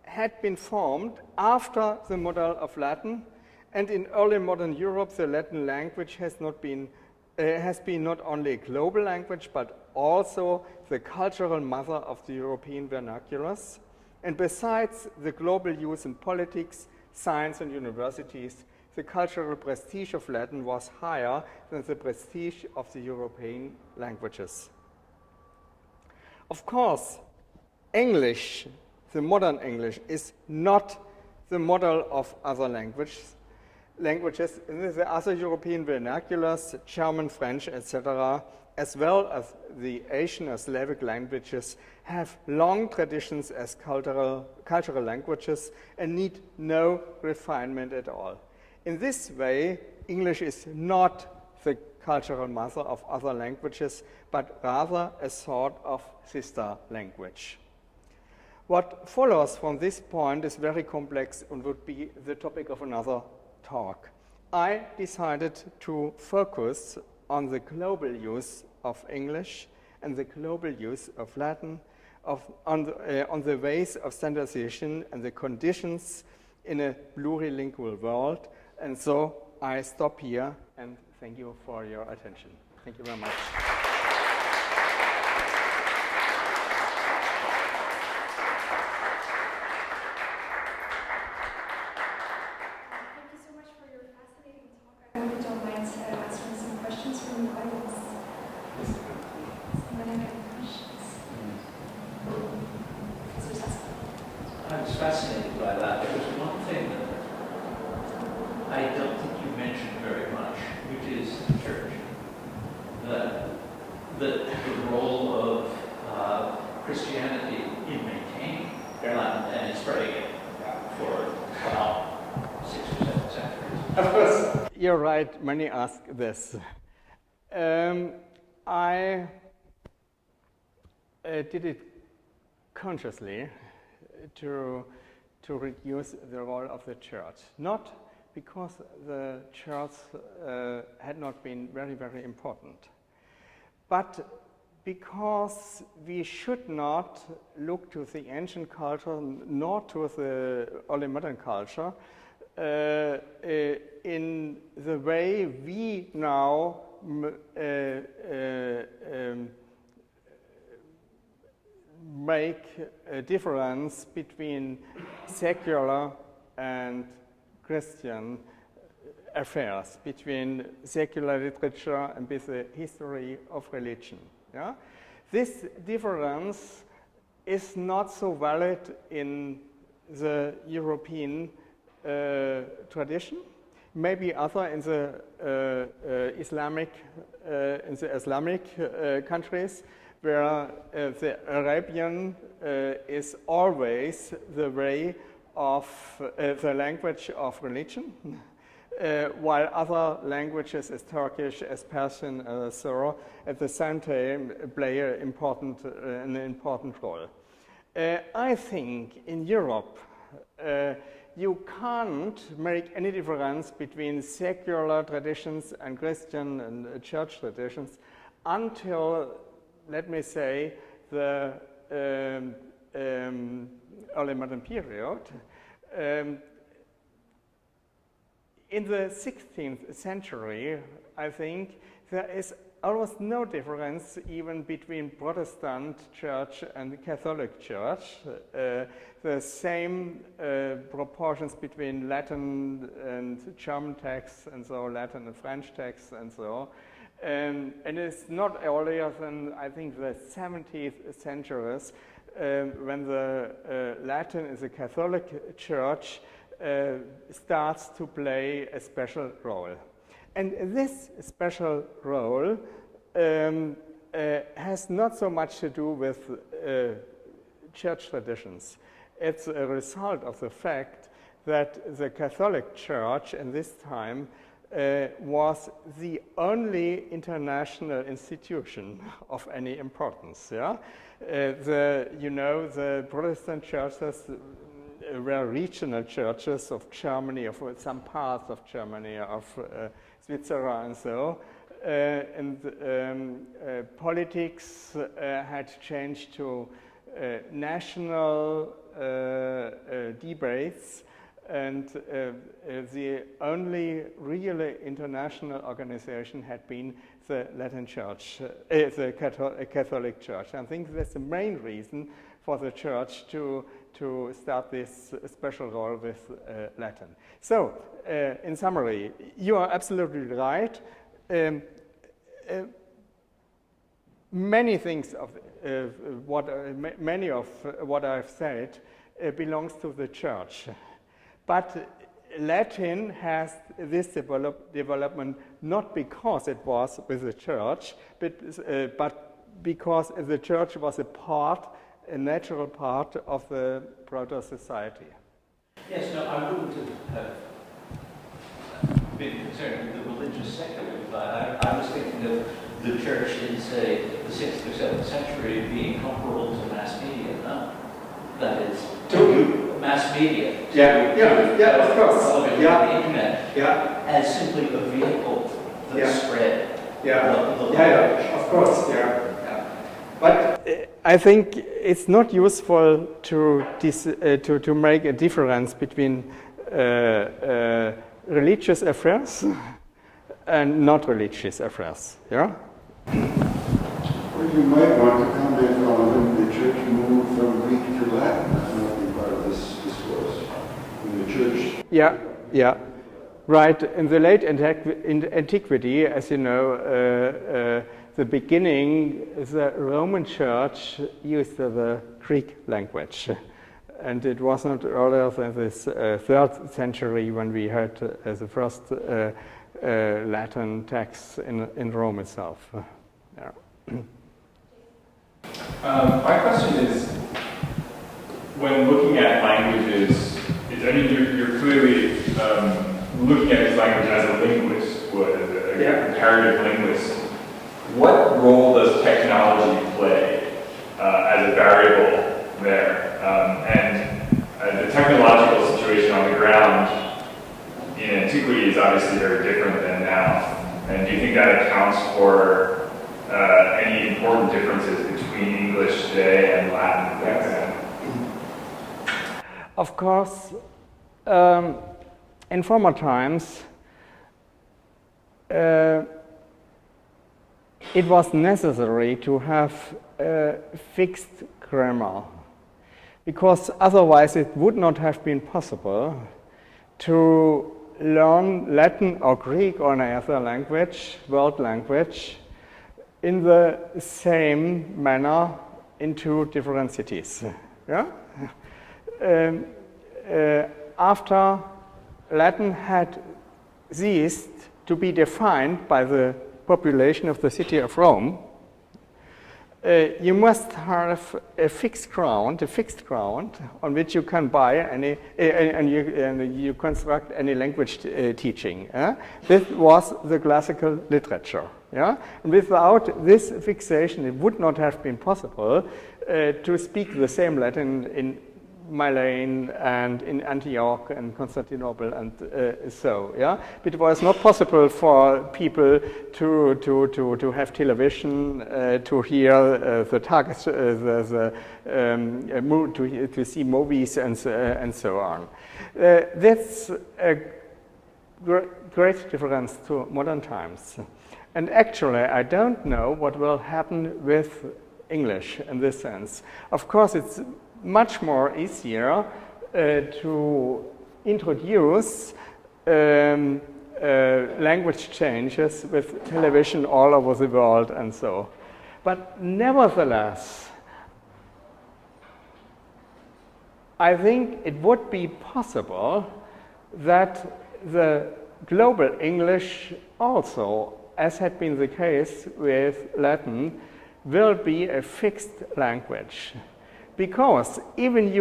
Speaker 3: had been formed after the model of Latin, and in early modern Europe, the Latin language has been not only a global language, but also the cultural mother of the European vernaculars. And besides the global use in politics, science, and universities, the cultural prestige of Latin was higher than the prestige of the European languages. Of course, English, the modern English, is not the model of other languages. The other European vernaculars, German, French, etc., as well as the Asian or Slavic languages, have long traditions as cultural languages and need no refinement at all. In this way, English is not the cultural mother of other languages, but rather a sort of sister language. What follows from this point is very complex and would be the topic of another talk. I decided to focus on the global use of English and the global use of Latin, on the ways of standardization and the conditions in a plurilingual world. And so I stop here and thank you for your attention. Thank you very much.
Speaker 4: I was fascinated by that. There was one thing that I don't think you mentioned very much, which is the church. The role of Christianity in maintaining Latin and in spreading it for about 6 or 7 centuries.
Speaker 3: Of course, you're right. Many ask this. I did it consciously to reduce the role of the church, not because the church had not been very, very important, but because we should not look to the ancient culture nor to the early modern culture in the way we now make a difference between secular and Christian affairs, between secular literature and with the history of religion. Yeah? This difference is not so valid in the European tradition, maybe other in the Islamic countries, where the Arabian is always the way of the language of religion, while other languages as Turkish, as Persian, so at the same time play an important role. I think in Europe you can't make any difference between secular traditions and Christian and church traditions until, let me say, the early modern period. In the 16th century, I think, there is almost no difference even between Protestant church and Catholic church. The same proportions between Latin and German texts, and so Latin and French texts, and so. And it's not earlier than, I think, the 17th centuries when the Latin in the Catholic Church starts to play a special role. And this special role has not so much to do with church traditions. It's a result of the fact that the Catholic Church in this time was the only international institution of any importance. Yeah? The Protestant churches were regional churches of Germany, of some parts of Germany, of Switzerland and so. Politics had changed to national debates, and the only really international organization had been the Latin Church, the Catholic Church. I think that's the main reason for the Church to start this special role with Latin. So, in summary, you are absolutely right. Many things of many of what I've said belongs to the Church, but Latin has this development not because it was with the Church, but because the Church was a natural part of the broader society.
Speaker 4: Yes, no, I wouldn't have been concerned with the religious secular divide. I was thinking of the Church in, say, the 6th or 7th century being comparable to mass media, no? That is, mass media.
Speaker 3: Of course.
Speaker 4: Television, the internet, as simply a vehicle that spread the language.
Speaker 3: Of course, But I think it's not useful to make a difference between religious affairs and not religious affairs. Yeah.
Speaker 5: Well, you might want to comment on when the Church moved from Greek to Latin. That might be part of this discourse. When the Church.
Speaker 3: Yeah. Right. In the late antiquity, as you know, the beginning, the Roman Church used the Greek language. And it was not earlier than this 3rd century when we had the first Latin texts in Rome itself.
Speaker 1: My question is, when looking at languages, you're clearly looking at this language as a linguist would, as a comparative linguist. What role does technology play as a variable there? And the technological situation on the ground in antiquity is obviously very different than now. And do you think that accounts for any important differences between English today and Latin back then?
Speaker 3: Of course, in former times, it was necessary to have fixed grammar, because otherwise it would not have been possible to learn Latin or Greek or any other language, world language, in the same manner in two different cities. Yeah? After Latin had ceased to be defined by the population of the city of Rome, you must have a fixed ground on which you can buy any, and you construct any language teaching. This was the classical literature. Yeah? And without this fixation, it would not have been possible to speak the same Latin in Milan and in Antioch and Constantinople and so. Yeah, it was not possible for people to have television, to hear the targets, to see movies and so on. That's a great difference to modern times. And actually, I don't know what will happen with English in this sense. Of course, it's much more easier to introduce language changes with television all over the world and so. But nevertheless, I think it would be possible that the global English also, as had been the case with Latin, will be a fixed language. because even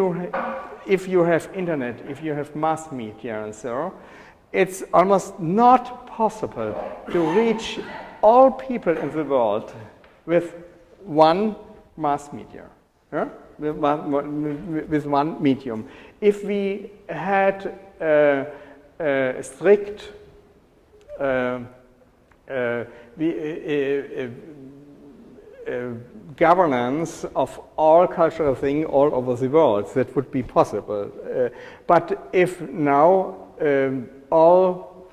Speaker 3: if you have internet, if you have mass media and so, it's almost not possible to reach all people in the world with one mass media, yeah? with one medium. If we had strict governance of all cultural things all over the world, that would be possible. But if now all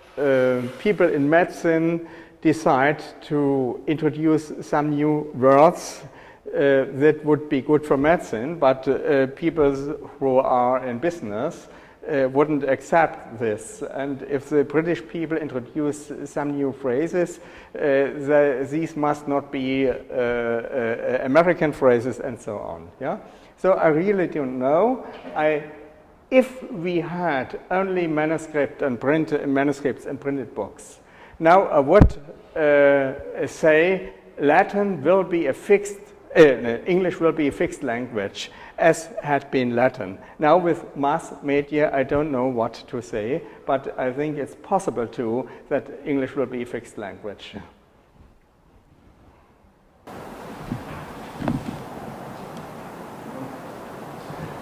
Speaker 3: people in medicine decide to introduce some new words, that would be good for medicine, but people who are in business wouldn't accept this. And if the British people introduce some new phrases, these must not be American phrases and so on. Yeah? So I really don't know. If we had only manuscripts and printed books, now I would say Latin will be a fixed, English will be a fixed language, as had been Latin. Now with mass media, I don't know what to say, but I think it's possible too that English will be a fixed language.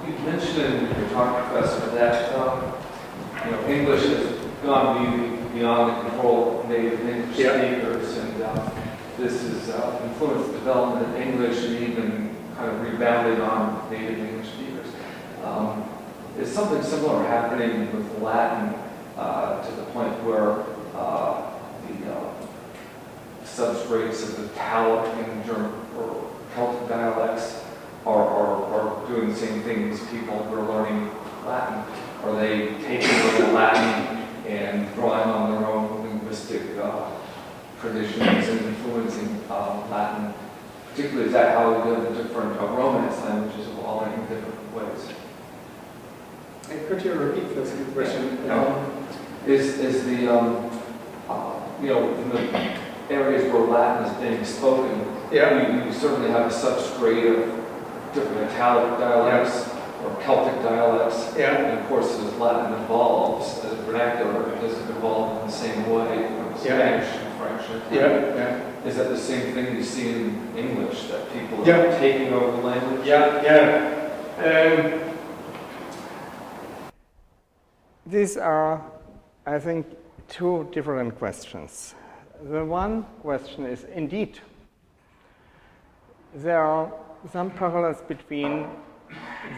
Speaker 6: You mentioned in your talk, Professor, that English has gone beyond the control of native English speakers, and this has influenced development of English and even kind of rebounded on native English speakers. Is something similar happening with Latin to the point where the substrates of the Italic and German or Celtic dialects are doing the same thing as people who are learning Latin? Are they taking over Latin and drawing on their own linguistic traditions and influencing Latin? Particularly, is that how the different Romance languages evolving in different ways?
Speaker 3: And could you repeat this question?
Speaker 6: Is the in the areas where Latin is being spoken, you certainly have a substrate of different Italic dialects or Celtic dialects, and of course as Latin evolves as a vernacular, does it evolve in the same way? Spanish and French and Italian. Is that the same thing you see in English, that people are taking over the language?
Speaker 3: These are, I think, two different questions. The one question is, indeed, there are some parallels between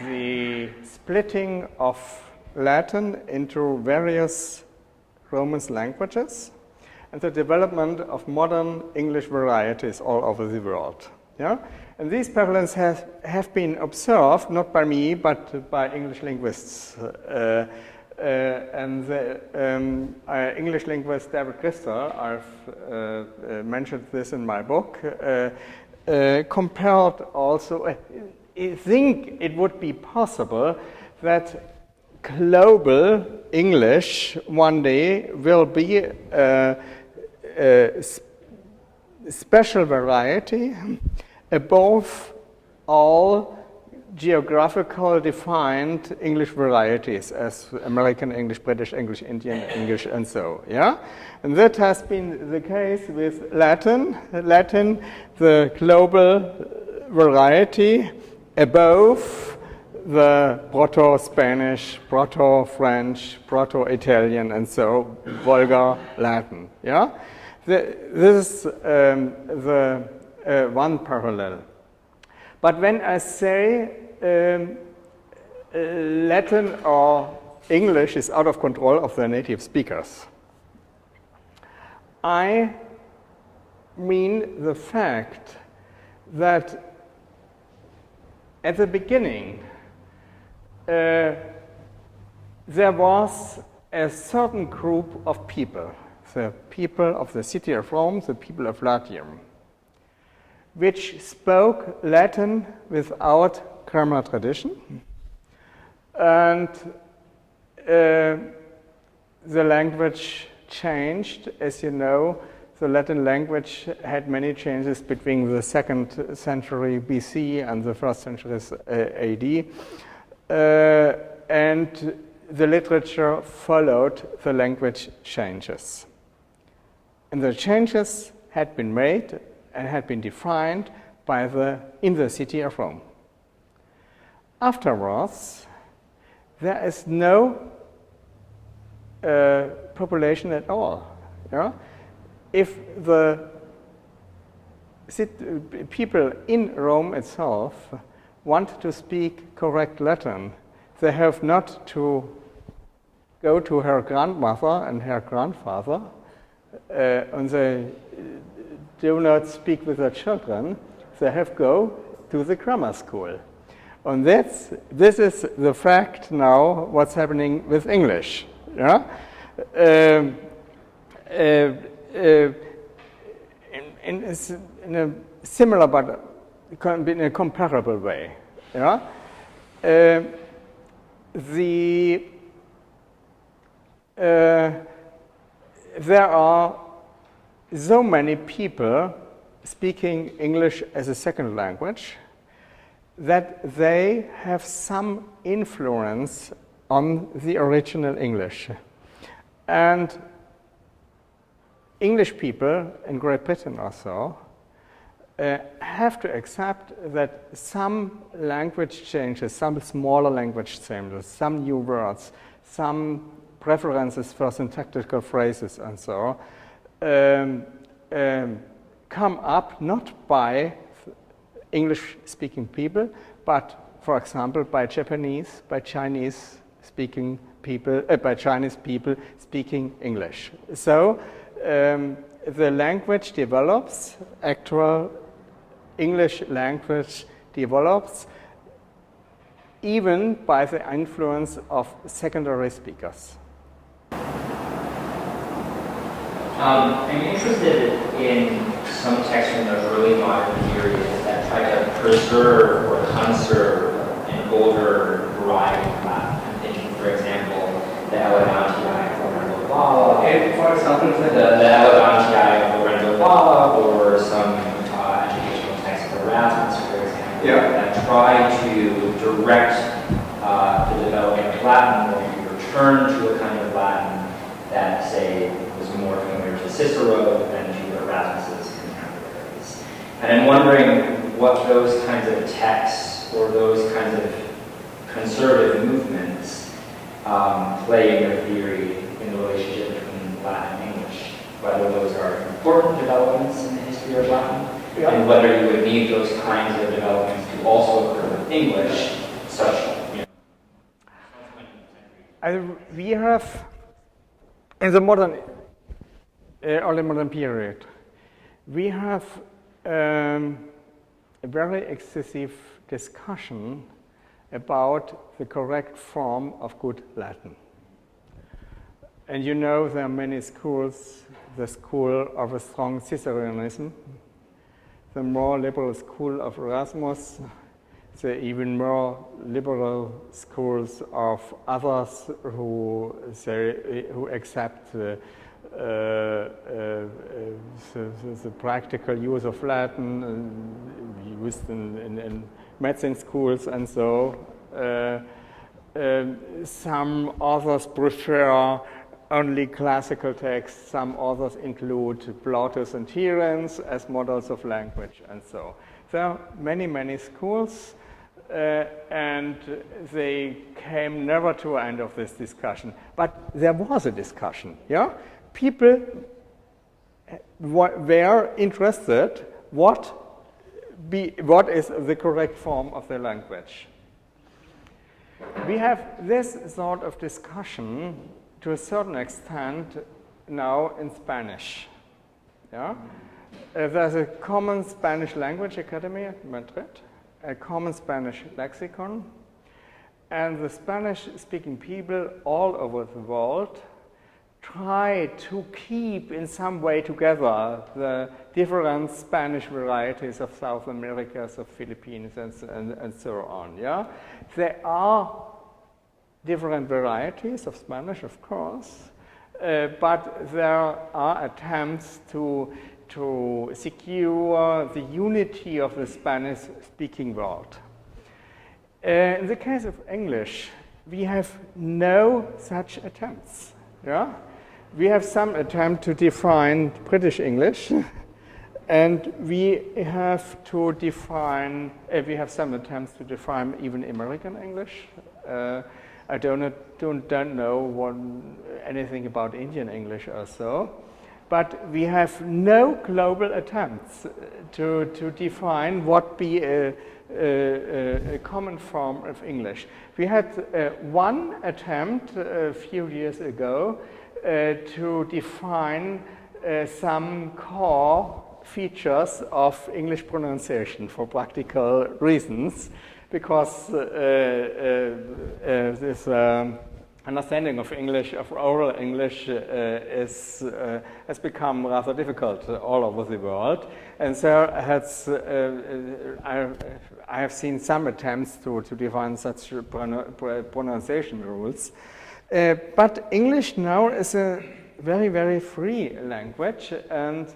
Speaker 3: the splitting of Latin into various Romance languages and the development of modern English varieties all over the world. Yeah? And these parallels have been observed, not by me, but by English linguists. And the English linguist David Christer, I've mentioned this in my book, compared also, I think it would be possible that global English one day will be a special variety above all geographical defined English varieties as American English, British English, Indian English, and so, yeah? And that has been the case with Latin. Latin, the global variety above the Proto-Spanish, Proto-French, Proto-Italian, and so, Vulgar Latin, yeah? This is the one parallel. But when I say Latin or English is out of control of the native speakers, I mean the fact that at the beginning there was a certain group of people, the people of the city of Rome, the people of Latium, which spoke Latin without grammar tradition, and the language changed. As you know, the Latin language had many changes between the 2nd century BC and the 1st century AD. And the literature followed the language changes. And the changes had been made and had been defined in the city of Rome. Afterwards, there is no population at all. Yeah? If the people in Rome itself want to speak correct Latin, they have not to go to her grandmother and her grandfather, and they do not speak with their children. They have to go to the grammar school. And this is the fact now, what's happening with English. Yeah? In a similar but in a comparable way. Yeah? There are so many people speaking English as a second language that they have some influence on the original English. And English people in Great Britain also have to accept that some language changes, some smaller language changes, some new words, some preferences for syntactical phrases and so come up not by English-speaking people, but, for example, by Japanese, by Chinese-speaking people, by Chinese people speaking English. So the language develops, actual English language develops, even by the influence of secondary speakers.
Speaker 7: I'm interested in some texts from the early modern period that try to preserve or conserve an older variety of Latin. I'm thinking, for example, the Elegantiae of Lorenzo Valla.
Speaker 3: For example,
Speaker 7: the Elegantiae of Lorenzo Valla, or some educational texts of Erasmus, for example, that try to direct the development of Latin, or to return to a kind of Latin that, say, was more familiar to Cicero than to Erasmus's contemporaries. And I'm wondering what those kinds of texts or those kinds of conservative movements play in your theory in the relationship between Latin and English, whether those are important developments in the history of Latin, and whether you would need those kinds of developments to also occur with English, such,
Speaker 3: we have, in the modern, early modern period, we have a very excessive discussion about the correct form of good Latin. And you know there are many schools, the school of a strong Ciceronism, the more liberal school of Erasmus, the even more liberal schools of others who accept the practical use of Latin used in medicine schools and so. Some authors prefer only classical texts, some authors include Plautus and Terence as models of language and so. There are many, many schools, and they came never to an end of this discussion. But there was a discussion, yeah? People were interested what is the correct form of the language. We have this sort of discussion to a certain extent now in Spanish. Yeah? There's a common Spanish language academy at Madrid, a common Spanish lexicon, and the Spanish-speaking people all over the world try to keep in some way together the different Spanish varieties of South America, of Philippines, and so on. Yeah? There are different varieties of Spanish, of course, but there are attempts to secure the unity of the Spanish-speaking world. In the case of English, we have no such attempts. Yeah? We have some attempt to define British English, and we have to define, we have some attempts to define even American English. I don't know anything about Indian English or so, but we have no global attempts to define what be a common form of English. We had one attempt a few years ago to define some core features of English pronunciation for practical reasons, because this understanding of English, of oral English, has become rather difficult all over the world. And so I have seen some attempts to define such pronunciation rules. But English now is a very, very free language, and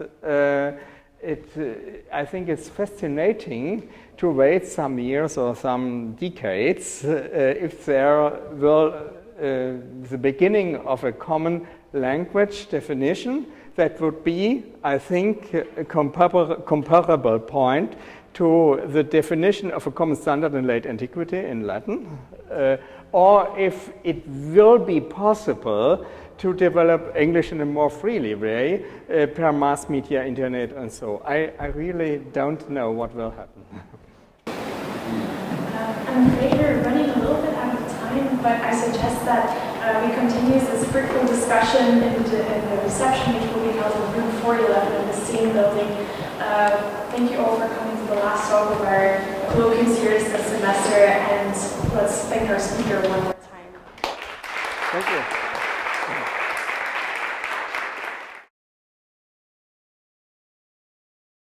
Speaker 3: I think it's fascinating to wait some years or some decades if there will the beginning of a common language definition that would be, I think, a comparable point to the definition of a common standard in late antiquity in Latin, or if it will be possible to develop English in a more freely way per mass media, internet, and so. I really don't know what will happen.
Speaker 2: I'm afraid we're running a little bit out of time, but I suggest that we continue this fruitful discussion in the reception, which will be held in room 411 in the same building. Thank you all for coming to the last talk of our colloquium series this semester, and let's thank our speaker one more time.
Speaker 3: Thank you.